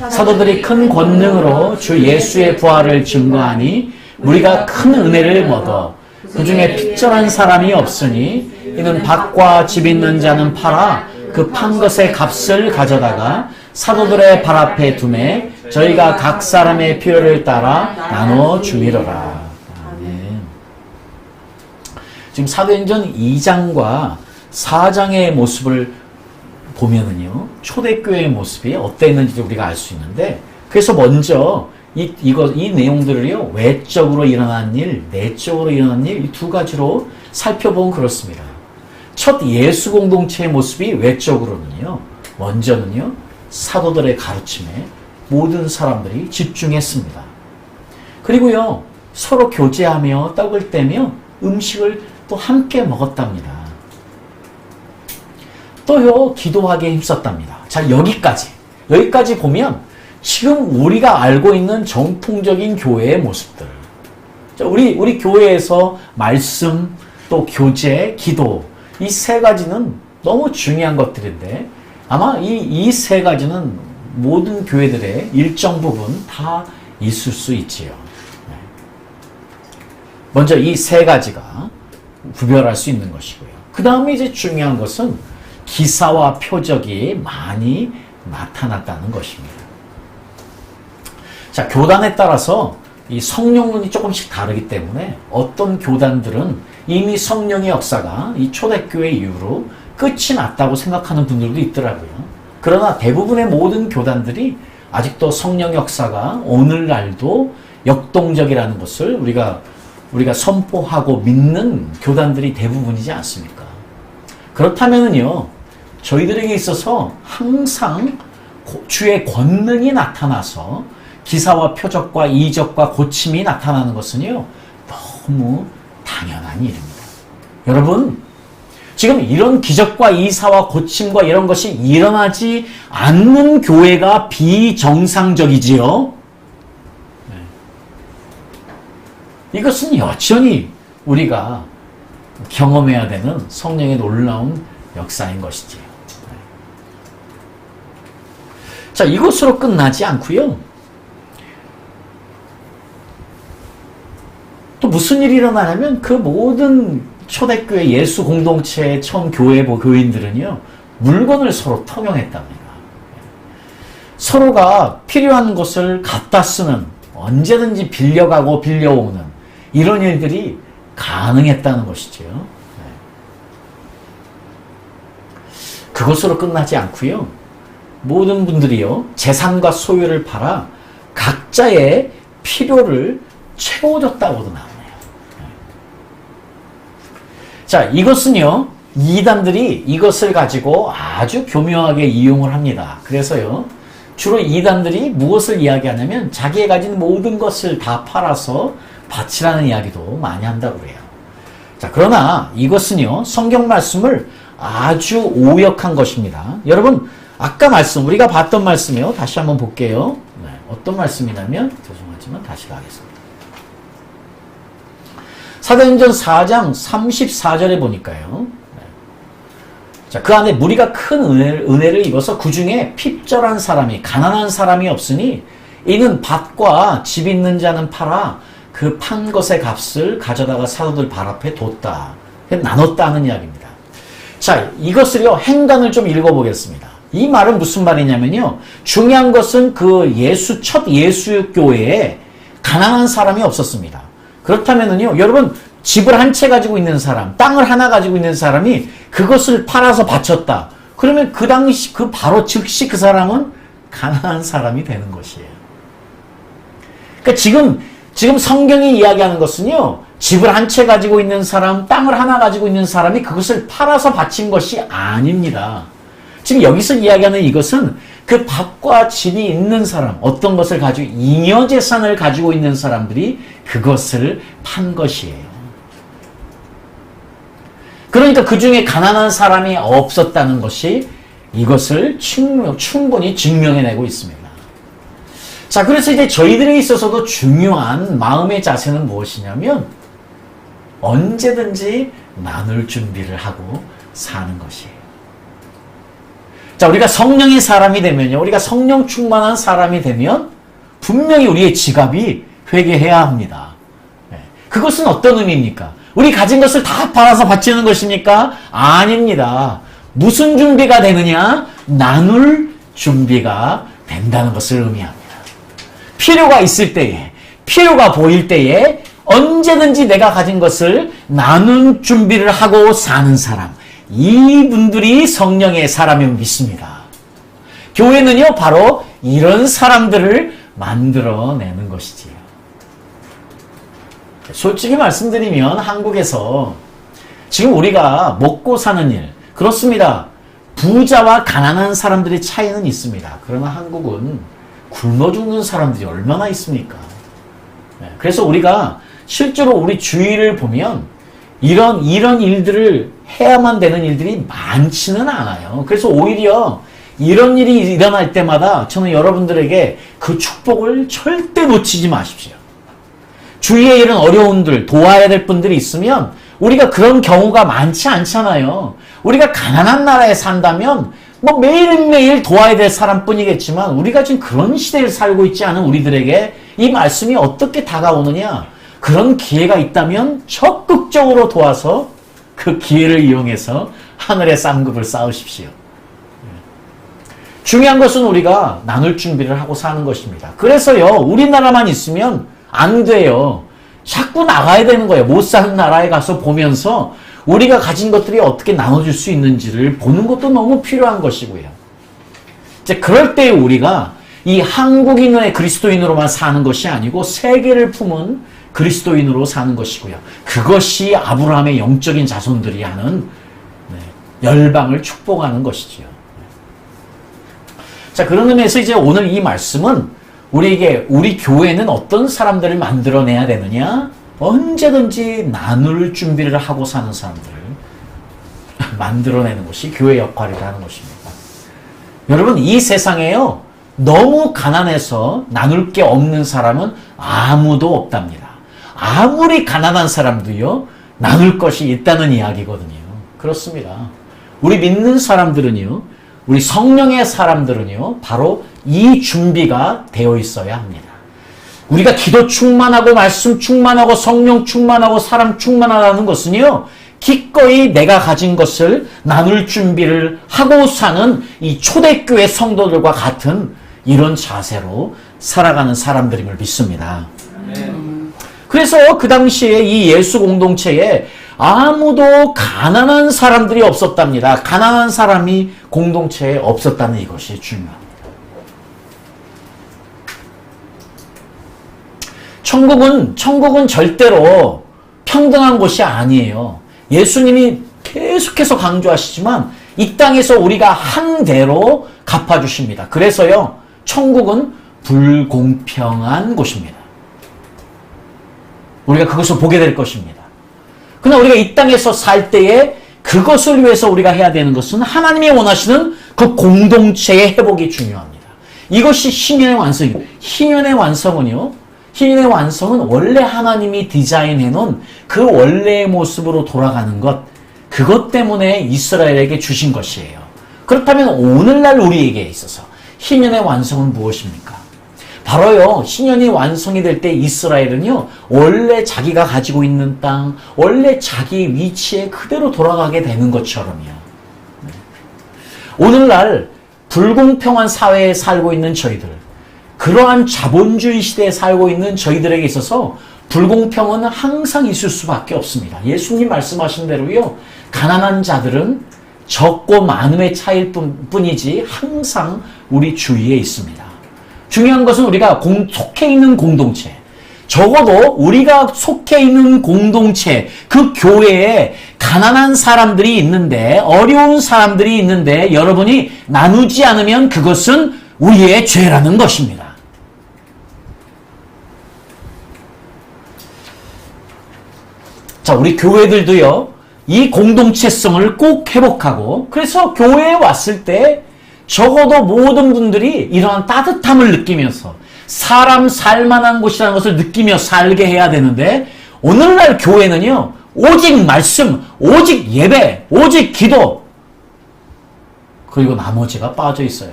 Speaker 1: 사도들이 큰 권능으로 주 예수의 부활을 증거하니 우리가 큰 은혜를 얻어 그 중에 핍절한 사람이 없으니 이는 밭과 집 있는 자는 팔아 그 판 것의 값을 가져다가 사도들의 발 앞에 두매 저희가 각 사람의 필요를 따라 나눠 주미러라. 아멘. 지금 사도행전 2장과 4장의 모습을 보면은요, 초대교회의 모습이 어땠는지 우리가 알 수 있는데, 그래서 먼저 이 내용들을요, 외적으로 일어난 일, 내적으로 일어난 일, 이 두 가지로 살펴보면 그렇습니다. 첫 예수 공동체의 모습이 외적으로는요, 먼저는요, 사도들의 가르침에 모든 사람들이 집중했습니다. 그리고요, 서로 교제하며 떡을 떼며 음식을 또 함께 먹었답니다. 또요, 기도하기에 힘썼답니다. 자, 여기까지 보면 지금 우리가 알고 있는 정통적인 교회의 모습들. 자, 우리 교회에서 말씀, 또 교제, 기도, 이 세 가지는 너무 중요한 것들인데 아마 이 세 가지는 모든 교회들의 일정 부분 다 있을 수 있지요. 먼저 이 세 가지가 구별할 수 있는 것이고요. 그 다음에 이제 중요한 것은 기사와 표적이 많이 나타났다는 것입니다. 자, 교단에 따라서 이 성령론이 조금씩 다르기 때문에 어떤 교단들은 이미 성령의 역사가 이 초대교회 이후로 끝이 났다고 생각하는 분들도 있더라고요. 그러나 대부분의 모든 교단들이 아직도 성령 역사가 오늘날도 역동적이라는 것을 우리가 선포하고 믿는 교단들이 대부분이지 않습니까? 그렇다면은요, 저희들에게 있어서 항상 주의 권능이 나타나서 기사와 표적과 이적과 고침이 나타나는 것은요, 너무 당연한 일입니다. 여러분, 지금 이런 기적과 이사와 고침과 이런 것이 일어나지 않는 교회가 비정상적이지요. 이것은 여전히 우리가 경험해야 되는 성령의 놀라운 역사인 것이지요. 자, 이것으로 끝나지 않고요. 또 무슨 일이 일어나냐면 그 모든 초대교회 예수 공동체의 처음 교회 교인들은요, 물건을 서로 통용했답니다. 서로가 필요한 것을 갖다 쓰는, 언제든지 빌려가고 빌려오는 이런 일들이 가능했다는 것이죠. 그것으로 끝나지 않고요. 모든 분들이요, 재산과 소유를 팔아 각자의 필요를 채워줬다고도 나오네요. 자, 이것은요, 이단들이 이것을 가지고 아주 교묘하게 이용을 합니다. 그래서요, 주로 이단들이 무엇을 이야기하냐면 자기가 가진 모든 것을 다 팔아서 바치라는 이야기도 많이 한다고 그래요. 자, 그러나 이것은요, 성경 말씀을 아주 오역한 것입니다. 여러분, 아까 우리가 봤던 말씀이요, 다시 한번 볼게요. 네, 어떤 말씀이냐면, 죄송하지만 다시 가겠습니다. 사도행전 4장 34절에 보니까요. 자, 그 안에 무리가 큰 은혜를 입어서 그 중에 핍절한 사람이, 가난한 사람이 없으니 이는 밭과 집 있는 자는 팔아 그 판 것의 값을 가져다가 사도들 발 앞에 뒀다. 나눴다 하는 이야기입니다. 자, 이것을요, 행간을 좀 읽어보겠습니다. 이 말은 무슨 말이냐면요, 중요한 것은 그 첫 예수교회에 가난한 사람이 없었습니다. 그렇다면은요, 여러분, 집을 한 채 가지고 있는 사람, 땅을 하나 가지고 있는 사람이 그것을 팔아서 바쳤다. 그러면 그 당시, 바로 즉시 그 사람은 가난한 사람이 되는 것이에요. 그러니까 지금 성경이 이야기하는 것은요, 집을 한 채 가지고 있는 사람, 땅을 하나 가지고 있는 사람이 그것을 팔아서 바친 것이 아닙니다. 지금 여기서 이야기하는 이것은 그 밭과 집이 있는 사람, 어떤 것을 가지고 잉여재산을 가지고 있는 사람들이 그것을 판 것이에요. 그러니까 그 중에 가난한 사람이 없었다는 것이 이것을 충분히 증명해내고 있습니다. 자, 그래서 이제 저희들에 있어서도 중요한 마음의 자세는 무엇이냐면 언제든지 나눌 준비를 하고 사는 것이에요. 자, 우리가 성령의 사람이 되면요, 우리가 성령 충만한 사람이 되면 분명히 우리의 지갑이 회개해야 합니다. 그것은 어떤 의미입니까? 우리 가진 것을 다 팔아서 바치는 것입니까? 아닙니다. 무슨 준비가 되느냐? 나눌 준비가 된다는 것을 의미합니다. 필요가 있을 때에, 필요가 보일 때에 언제든지 내가 가진 것을 나눈 준비를 하고 사는 사람, 이분들이 성령의 사람임을 믿습니다. 교회는요, 바로 이런 사람들을 만들어내는 것이지요. 솔직히 말씀드리면 한국에서 지금 우리가 먹고 사는 일, 그렇습니다. 부자와 가난한 사람들의 차이는 있습니다. 그러나 한국은 굶어 죽는 사람들이 얼마나 있습니까? 그래서 우리가 실제로 우리 주위를 보면 이런 일들을 해야만 되는 일들이 많지는 않아요. 그래서 오히려 이런 일이 일어날 때마다 저는 여러분들에게 그 축복을 절대 놓치지 마십시오. 주위에 이런 어려움들, 도와야 될 분들이 있으면 우리가 그런 경우가 많지 않잖아요. 우리가 가난한 나라에 산다면 뭐 매일매일 도와야 될 사람뿐이겠지만 우리가 지금 그런 시대를 살고 있지 않은 우리들에게 이 말씀이 어떻게 다가오느냐? 그런 기회가 있다면 적극적으로 도와서 그 기회를 이용해서 하늘의 쌍급을 쌓으십시오. 중요한 것은 우리가 나눌 준비를 하고 사는 것입니다. 그래서요, 우리나라만 있으면 안 돼요. 자꾸 나가야 되는 거예요. 못 사는 나라에 가서 보면서 우리가 가진 것들이 어떻게 나눠줄 수 있는지를 보는 것도 너무 필요한 것이고요. 이제 그럴 때 우리가 이 한국인의 그리스도인으로만 사는 것이 아니고 세계를 품은 그리스도인으로 사는 것이고요. 그것이 아브라함의 영적인 자손들이 하는 열방을 축복하는 것이지요. 자, 그런 의미에서 이제 오늘 이 말씀은 우리에게 우리 교회는 어떤 사람들을 만들어내야 되느냐? 언제든지 나눌 준비를 하고 사는 사람들을 만들어내는 것이 교회 역할이라는 것입니다. 여러분, 이 세상에요, 너무 가난해서 나눌 게 없는 사람은 아무도 없답니다. 아무리 가난한 사람도요, 나눌 것이 있다는 이야기거든요. 그렇습니다. 우리 믿는 사람들은요, 우리 성령의 사람들은요, 바로 이 준비가 되어 있어야 합니다. 우리가 기도 충만하고 말씀 충만하고 성령 충만하고 사람 충만하다는 것은요, 기꺼이 내가 가진 것을 나눌 준비를 하고 사는 이 초대교회 성도들과 같은 이런 자세로 살아가는 사람들임을 믿습니다. 그래서 그 당시에 이 예수 공동체에 아무도 가난한 사람들이 없었답니다. 가난한 사람이 공동체에 없었다는 이것이 중요합니다. 천국은 절대로 평등한 곳이 아니에요. 예수님이 계속해서 강조하시지만 이 땅에서 우리가 한 대로 갚아주십니다. 그래서요, 천국은 불공평한 곳입니다. 우리가 그것을 보게 될 것입니다. 그러나 우리가 이 땅에서 살 때에 그것을 위해서 우리가 해야 되는 것은 하나님이 원하시는 그 공동체의 회복이 중요합니다. 이것이 신년의 완성입니다. 신년의 완성은 원래 하나님이 디자인해 놓은 그 원래의 모습으로 돌아가는 것, 그것 때문에 이스라엘에게 주신 것이에요. 그렇다면 오늘날 우리에게 있어서 신년의 완성은 무엇입니까? 바로요, 신년이 완성이 될 때 이스라엘은요, 원래 자기가 가지고 있는 땅, 원래 자기 위치에 그대로 돌아가게 되는 것처럼요. 오늘날 불공평한 사회에 살고 있는 저희들, 그러한 자본주의 시대에 살고 있는 저희들에게 있어서 불공평은 항상 있을 수밖에 없습니다. 예수님 말씀하신 대로요, 가난한 자들은 적고 많음의 차이일 뿐이지 항상 우리 주위에 있습니다. 중요한 것은 우리가 속해 있는 공동체, 적어도 우리가 속해 있는 공동체, 그 교회에 가난한 사람들이 있는데, 어려운 사람들이 있는데 여러분이 나누지 않으면 그것은 우리의 죄라는 것입니다. 자, 우리 교회들도요, 이 공동체성을 꼭 회복하고, 그래서 교회에 왔을 때 적어도 모든 분들이 이러한 따뜻함을 느끼면서 사람 살만한 곳이라는 것을 느끼며 살게 해야 되는데, 오늘날 교회는요, 오직 말씀, 오직 예배, 오직 기도, 그리고 나머지가 빠져 있어요.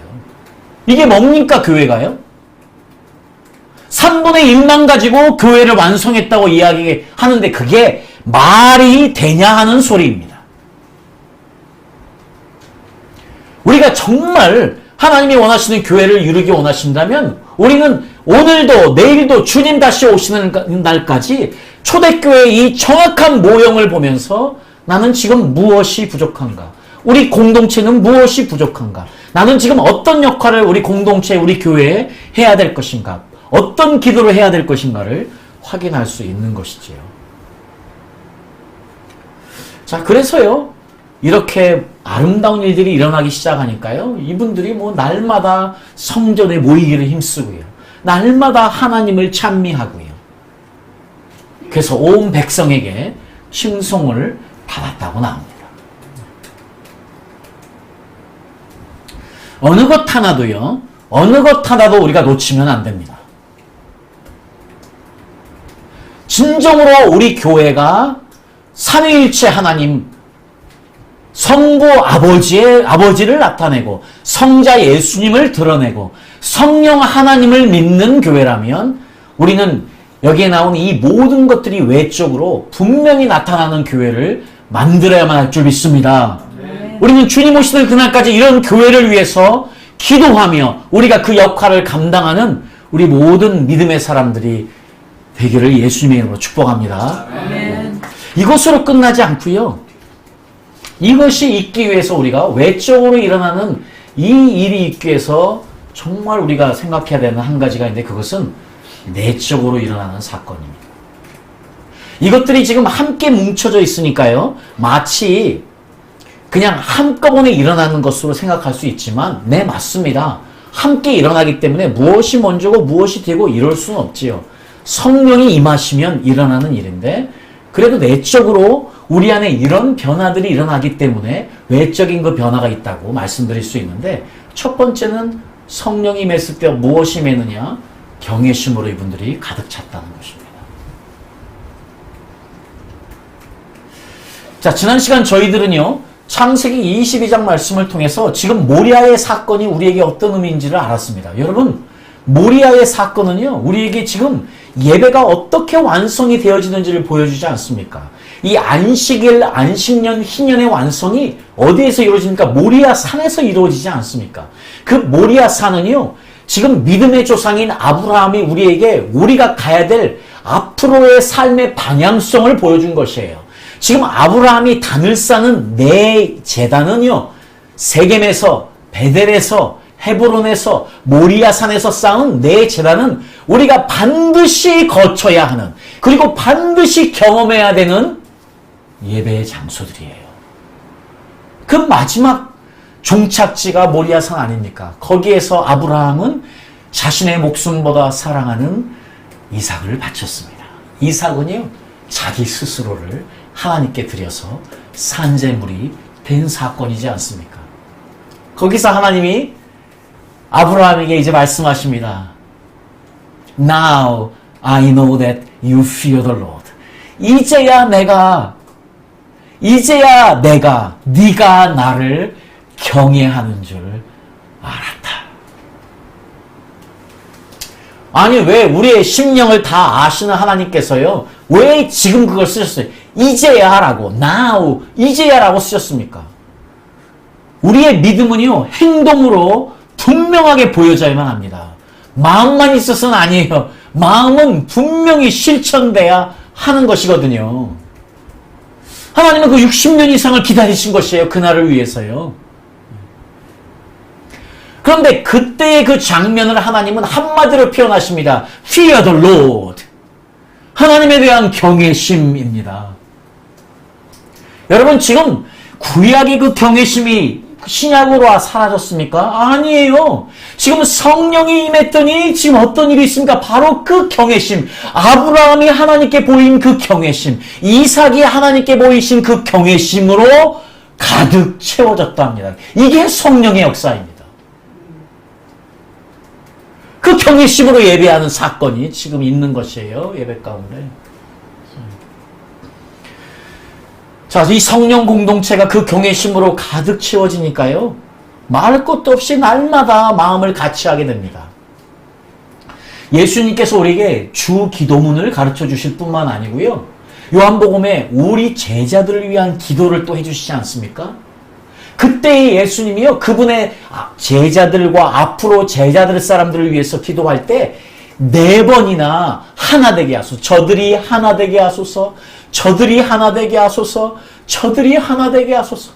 Speaker 1: 이게 뭡니까, 교회가요? 3분의 1만 가지고 교회를 완성했다고 이야기하는데 그게 말이 되냐 하는 소리입니다. 우리가 정말 하나님이 원하시는 교회를 이루기 원하신다면 우리는 오늘도 내일도 주님 다시 오시는 날까지 초대교회의 이 정확한 모형을 보면서 나는 지금 무엇이 부족한가? 우리 공동체는 무엇이 부족한가? 나는 지금 어떤 역할을 우리 공동체, 우리 교회에 해야 될 것인가? 어떤 기도를 해야 될 것인가를 확인할 수 있는 것이지요. 자, 그래서요, 이렇게 아름다운 일들이 일어나기 시작하니까요. 이분들이 뭐 날마다 성전에 모이기를 힘쓰고요. 날마다 하나님을 찬미하고요. 그래서 온 백성에게 칭송을 받았다고 나옵니다. 어느 것 하나도요. 어느 것 하나도 우리가 놓치면 안 됩니다. 진정으로 우리 교회가 삼위일체 하나님 성부 아버지를 나타내고 성자 예수님을 드러내고 성령 하나님을 믿는 교회라면 우리는 여기에 나온 이 모든 것들이 외적으로 분명히 나타나는 교회를 만들어야만 할 줄 믿습니다. 우리는 주님 오시는 그날까지 이런 교회를 위해서 기도하며 우리가 그 역할을 감당하는 우리 모든 믿음의 사람들이 되기를 예수님의 이름으로 축복합니다. 아멘. 이것으로 끝나지 않고요. 이것이 있기 위해서 우리가 외적으로 일어나는 이 일이 있기 위해서 정말 우리가 생각해야 되는 한 가지가 있는데 그것은 내적으로 일어나는 사건입니다. 이것들이 지금 함께 뭉쳐져 있으니까요. 마치 그냥 한꺼번에 일어나는 것으로 생각할 수 있지만 네, 맞습니다. 함께 일어나기 때문에 무엇이 먼저고 무엇이 되고 이럴 수는 없지요. 성령이 임하시면 일어나는 일인데 그래도 내적으로 우리 안에 이런 변화들이 일어나기 때문에 외적인 그 변화가 있다고 말씀드릴 수 있는데 첫 번째는 성령이 임했을 때 무엇이 임했느냐? 경외심으로 이분들이 가득 찼다는 것입니다. 자, 지난 시간 저희들은요. 창세기 22장 말씀을 통해서 지금 모리아의 사건이 우리에게 어떤 의미인지를 알았습니다. 여러분, 모리아의 사건은요. 우리에게 지금 예배가 어떻게 완성이 되어지는지를 보여주지 않습니까? 이 안식일, 안식년, 희년의 완성이 어디에서 이루어집니까? 모리아 산에서 이루어지지 않습니까? 그 모리아 산은요. 지금 믿음의 조상인 아브라함이 우리에게 우리가 가야 될 앞으로의 삶의 방향성을 보여준 것이에요. 지금 아브라함이 단을 쌓는 네 제단은요. 세겜에서, 베델에서, 헤브론에서, 모리아산에서 쌓은 네 제단은 우리가 반드시 거쳐야 하는 그리고 반드시 경험해야 되는 예배의 장소들이에요. 그 마지막 종착지가 모리아산 아닙니까? 거기에서 아브라함은 자신의 목숨보다 사랑하는 이삭을 바쳤습니다. 이삭은요, 자기 스스로를 하나님께 드려서 산재물이 된 사건이지 않습니까? 거기서 하나님이 아브라함에게 이제 말씀하십니다. Now I know that you fear the Lord. 이제야 네가 나를 경외하는 줄 알았다. 아니, 왜 우리의 심령을 다 아시는 하나님께서요, 왜 지금 그걸 쓰셨어요? 이제야라고, now, 이제야라고 쓰셨습니까? 우리의 믿음은요, 행동으로 분명하게 보여져야만 합니다. 마음만 있어서는 아니에요. 마음은 분명히 실천돼야 하는 것이거든요. 하나님은 그 60년 이상을 기다리신 것이에요. 그날을 위해서요. 그런데 그때의 그 장면을 하나님은 한마디로 표현하십니다. Fear the Lord. 하나님에 대한 경외심입니다. 여러분, 지금 구약의 그 경외심이 신약으로 사라졌습니까? 아니에요. 지금 성령이 임했더니 지금 어떤 일이 있습니까? 바로 그 경외심. 아브라함이 하나님께 보인 그 경외심. 이삭이 하나님께 보이신 그 경외심으로 가득 채워졌다 합니다. 이게 성령의 역사입니다. 그 경외심으로 예배하는 사건이 지금 있는 것이에요. 예배 가운데. 자, 이 성령 공동체가 그 경외심으로 가득 채워지니까요. 말할 것도 없이 날마다 마음을 같이 하게 됩니다. 예수님께서 우리에게 주 기도문을 가르쳐 주실 뿐만 아니고요. 요한복음에 우리 제자들을 위한 기도를 또 해주시지 않습니까? 그때 예수님이요, 그분의 제자들과 앞으로 제자들 사람들을 위해서 기도할 때 4번이나 하나 되게 하소서. 저들이 하나 되게 하소서. 저들이 하나 되게 하소서. 저들이 하나 되게 하소서.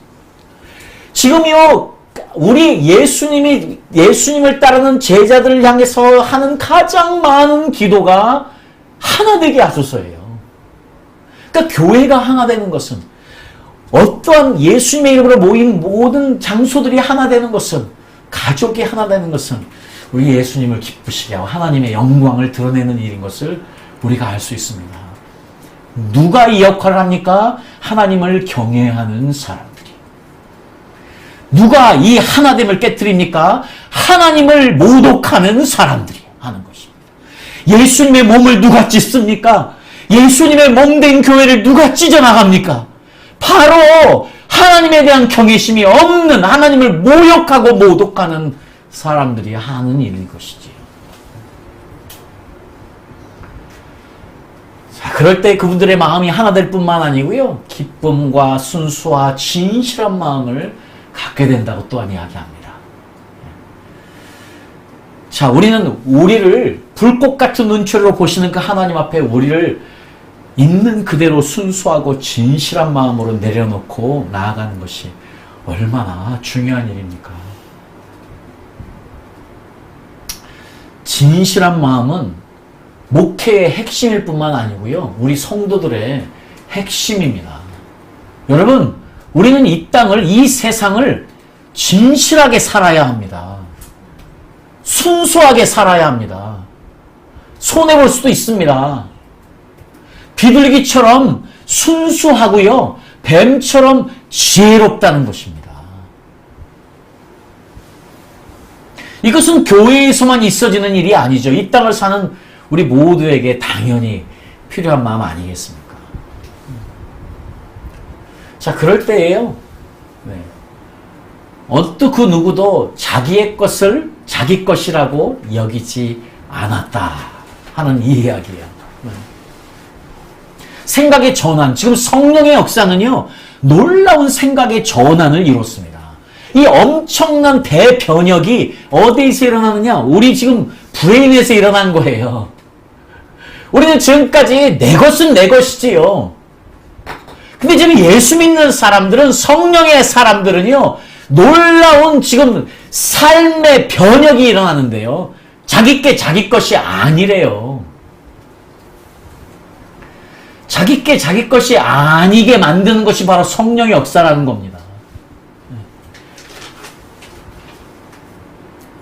Speaker 1: 지금요, 우리 예수님을 따르는 제자들을 향해서 하는 가장 많은 기도가 하나 되게 하소서예요. 그러니까 교회가 하나 되는 것은 어떠한 예수님의 이름으로 모인 모든 장소들이 하나 되는 것은, 가족이 하나 되는 것은 우리 예수님을 기쁘시게 하고 하나님의 영광을 드러내는 일인 것을 우리가 알 수 있습니다. 누가 이 역할을 합니까? 하나님을 경외하는 사람들이. 누가 이 하나됨을 깨뜨립니까? 하나님을 모독하는 사람들이 하는 것입니다. 예수님의 몸을 누가 찢습니까? 예수님의 몸된 교회를 누가 찢어나갑니까? 바로 하나님에 대한 경외심이 없는, 하나님을 모욕하고 모독하는 사람들이 하는 일인 것이지요. 자, 그럴 때 그분들의 마음이 하나 될 뿐만 아니고요, 기쁨과 순수와 진실한 마음을 갖게 된다고 또한 이야기합니다. 자, 우리를 불꽃 같은 눈초리로 보시는 그 하나님 앞에 우리를 있는 그대로 순수하고 진실한 마음으로 내려놓고 나아가는 것이 얼마나 중요한 일입니까? 진실한 마음은 목회의 핵심일 뿐만 아니고요, 우리 성도들의 핵심입니다. 여러분, 우리는 이 땅을, 이 세상을 진실하게 살아야 합니다. 순수하게 살아야 합니다. 손해볼 수도 있습니다. 비둘기처럼 순수하고요, 뱀처럼 지혜롭다는 것입니다. 이것은 교회에서만 있어지는 일이 아니죠. 이 땅을 사는 우리 모두에게 당연히 필요한 마음 아니겠습니까? 자, 그럴 때에요, 어떤 그 누구도 자기의 것을 자기 것이라고 여기지 않았다 하는 이 이야기예요. 생각의 전환, 지금 성령의 역사는요, 놀라운 생각의 전환을 이뤘습니다. 이 엄청난 대변혁이 어디에서 일어나느냐? 우리 지금 브레인에서 일어난 거예요. 우리는 지금까지 내 것은 내 것이지요. 근데 지금 예수 믿는 사람들은, 성령의 사람들은요, 놀라운 지금 삶의 변혁이 일어나는데요, 자기께 자기 것이 아니래요. 자기께 자기 것이 아니게 만드는 것이 바로 성령의 역사라는 겁니다.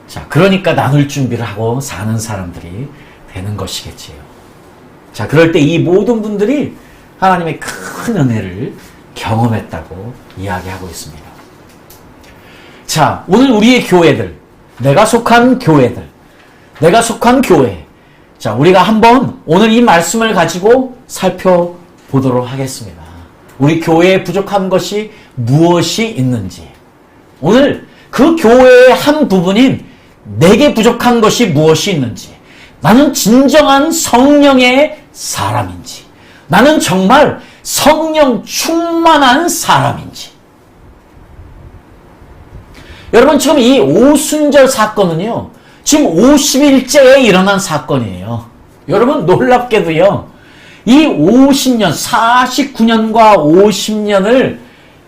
Speaker 1: 자, 그러니까 나눌 준비를 하고 사는 사람들이 되는 것이겠지요. 자, 그럴 때 이 모든 분들이 하나님의 큰 은혜를 경험했다고 이야기하고 있습니다. 자, 오늘 우리의 교회들, 내가 속한 교회들, 내가 속한 교회, 자, 우리가 한번 오늘 이 말씀을 가지고 살펴보도록 하겠습니다. 우리 교회에 부족한 것이 무엇이 있는지, 오늘 그 교회의 한 부분인 내게 부족한 것이 무엇이 있는지, 나는 진정한 성령의 사람인지, 나는 정말 성령 충만한 사람인지. 여러분, 지금 이 오순절 사건은요, 지금 50일째에 일어난 사건이에요. 여러분, 놀랍게도요, 이 50년, 49년과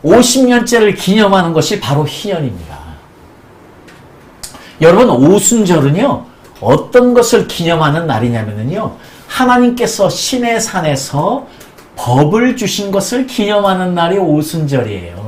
Speaker 1: 50년째를 기념하는 것이 바로 희년입니다. 여러분, 오순절은요, 어떤 것을 기념하는 날이냐면요, 하나님께서 시내 산에서 법을 주신 것을 기념하는 날이 오순절이에요.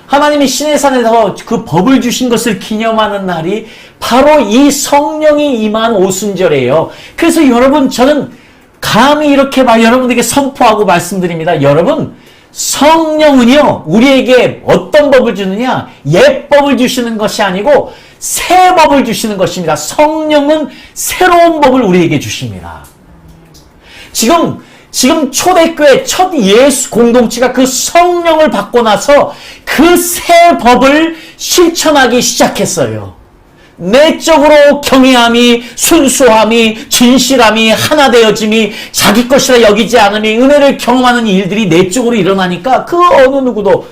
Speaker 1: 하나님이 시내산에서 그 법을 주신 것을 기념하는 날이 바로 이 성령이 임한 오순절이에요. 그래서 여러분, 저는 감히 이렇게 여러분에게 선포하고 말씀드립니다. 여러분, 성령은요, 우리에게 어떤 법을 주느냐? 옛법을 주시는 것이 아니고 새 법을 주시는 것입니다. 성령은 새로운 법을 우리에게 주십니다. 지금 초대교회 첫 예수 공동체가 그 성령을 받고 나서 그 새 법을 실천하기 시작했어요. 내적으로 경외함이, 순수함이, 진실함이, 하나되어짐이, 자기 것이라 여기지 않음이, 은혜를 경험하는 일들이 내적으로 일어나니까 그 어느 누구도,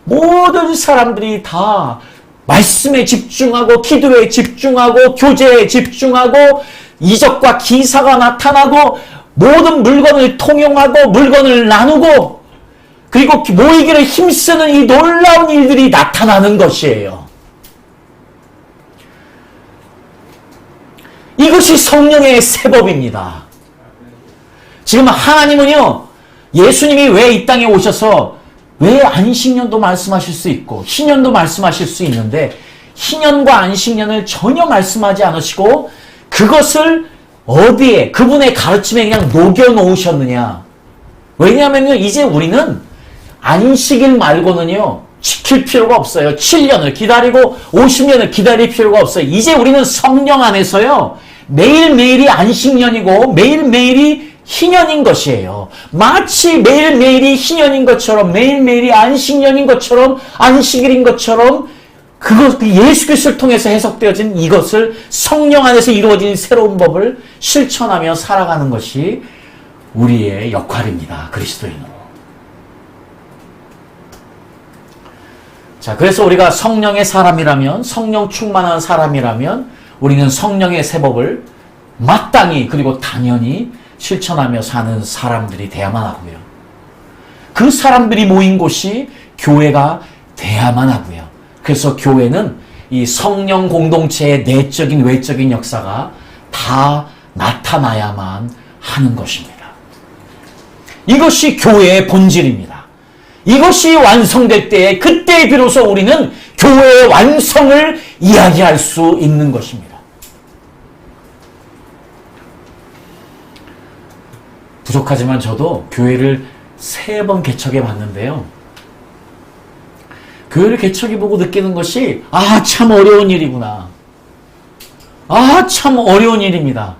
Speaker 1: 모든 사람들이 다 말씀에 집중하고, 기도에 집중하고, 교제에 집중하고, 이적과 기사가 나타나고, 모든 물건을 통용하고, 물건을 나누고, 그리고 모이기를 힘쓰는 이 놀라운 일들이 나타나는 것이에요. 이것이 성령의 새법입니다. 지금 하나님은요, 예수님이 왜 이 땅에 오셔서 왜 안식년도 말씀하실 수 있고 희년도 말씀하실 수 있는데 희년과 안식년을 전혀 말씀하지 않으시고 그것을 어디에 그분의 가르침에 그냥 녹여 놓으셨느냐? 왜냐하면요, 이제 우리는 안식일 말고는요 지킬 필요가 없어요. 7년을 기다리고 50년을 기다릴 필요가 없어요. 이제 우리는 성령 안에서요 매일매일이 안식년이고 매일매일이 희년인 것이에요. 마치 매일매일이 희년인 것처럼 매일매일이 안식년인 것처럼 안식일인 것처럼 그것 예수 그리스도를 통해서 해석되어진 이것을 성령 안에서 이루어진 새로운 법을 실천하며 살아가는 것이 우리의 역할입니다. 그리스도인으로. 자, 그래서 우리가 성령의 사람이라면, 성령 충만한 사람이라면 우리는 성령의 새 법을 마땅히 그리고 당연히 실천하며 사는 사람들이 돼야만 하고요. 그 사람들이 모인 곳이 교회가 돼야만 하고요. 그래서 교회는 이 성령 공동체의 내적인 외적인 역사가 다 나타나야만 하는 것입니다. 이것이 교회의 본질입니다. 이것이 완성될 때에 그때 비로소 우리는 교회의 완성을 이야기할 수 있는 것입니다. 부족하지만 저도 교회를 3번 개척해 봤는데요. 교회를 개척해보고 느끼는 것이 참 어려운 일이구나. 참 어려운 일입니다.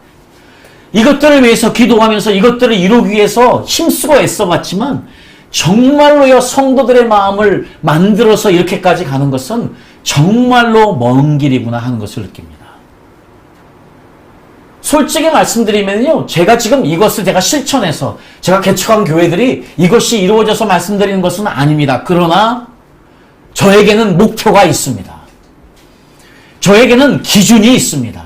Speaker 1: 이것들을 위해서 기도하면서 이것들을 이루기 위해서 힘쓰고 애써봤지만 정말로요 성도들의 마음을 만들어서 이렇게까지 가는 것은 정말로 먼 길이구나 하는 것을 느낍니다. 솔직히 말씀드리면요, 제가 지금 이것을 제가 실천해서 제가 개척한 교회들이 이것이 이루어져서 말씀드리는 것은 아닙니다. 그러나 저에게는 목표가 있습니다. 저에게는 기준이 있습니다.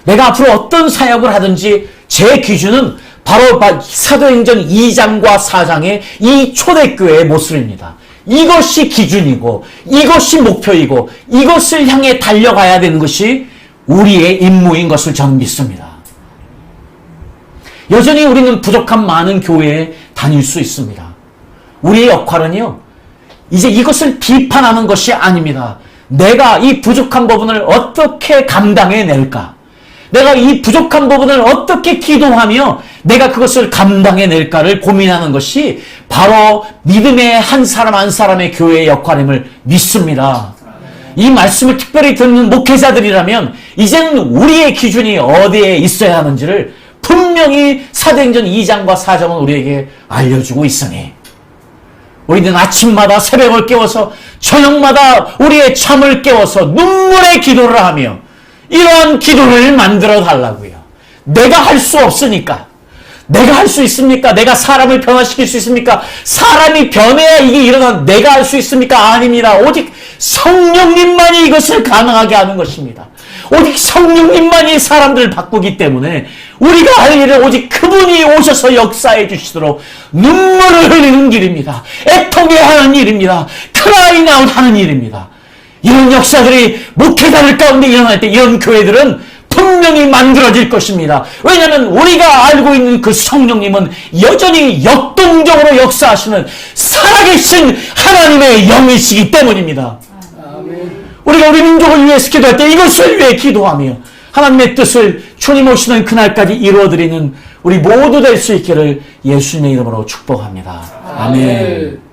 Speaker 1: 내가 앞으로 어떤 사역을 하든지 제 기준은 바로 사도행전 2장과 4장의 이 초대교회의 모습입니다. 이것이 기준이고 이것이 목표이고 이것을 향해 달려가야 되는 것이 우리의 임무인 것을 저는 믿습니다. 여전히 우리는 부족한 많은 교회에 다닐 수 있습니다. 우리의 역할은요, 이제 이것을 비판하는 것이 아닙니다. 내가 이 부족한 부분을 어떻게 감당해낼까? 내가 이 부족한 부분을 어떻게 기도하며 내가 그것을 감당해낼까를 고민하는 것이 바로 믿음의 한 사람 한 사람의 교회의 역할임을 믿습니다. 이 말씀을 특별히 듣는 목회자들이라면 이제는 우리의 기준이 어디에 있어야 하는지를 분명히 사도행전 2장과 4장은 우리에게 알려주고 있으니 우리는 아침마다 새벽을 깨워서 저녁마다 우리의 잠을 깨워서 눈물의 기도를 하며 이러한 기도를 만들어 달라고요. 내가 할 수 없으니까. 내가 할 수 있습니까? 내가 사람을 변화시킬 수 있습니까? 사람이 변해야 이게 일어나 내가 할 수 있습니까? 아닙니다. 오직 성령님만이 이것을 가능하게 하는 것입니다. 오직 성령님만이 사람들을 바꾸기 때문에 우리가 할 일은 오직 그분이 오셔서 역사해 주시도록 눈물을 흘리는 길입니다. 애통해 하는 일입니다. 크라잉 아웃 하는 일입니다. 이런 역사들이 목회자들 가운데 일어날 때 이런 교회들은 분명히 만들어질 것입니다. 왜냐하면 우리가 알고 있는 그 성령님은 여전히 역동적으로 역사하시는 살아계신 하나님의 영이시기 때문입니다. 우리가 우리 민족을 위해서 기도할 때 이것을 위해 기도하며 하나님의 뜻을 주님 오시는 그날까지 이루어드리는 우리 모두 될 수 있기를 예수님의 이름으로 축복합니다. 아멘.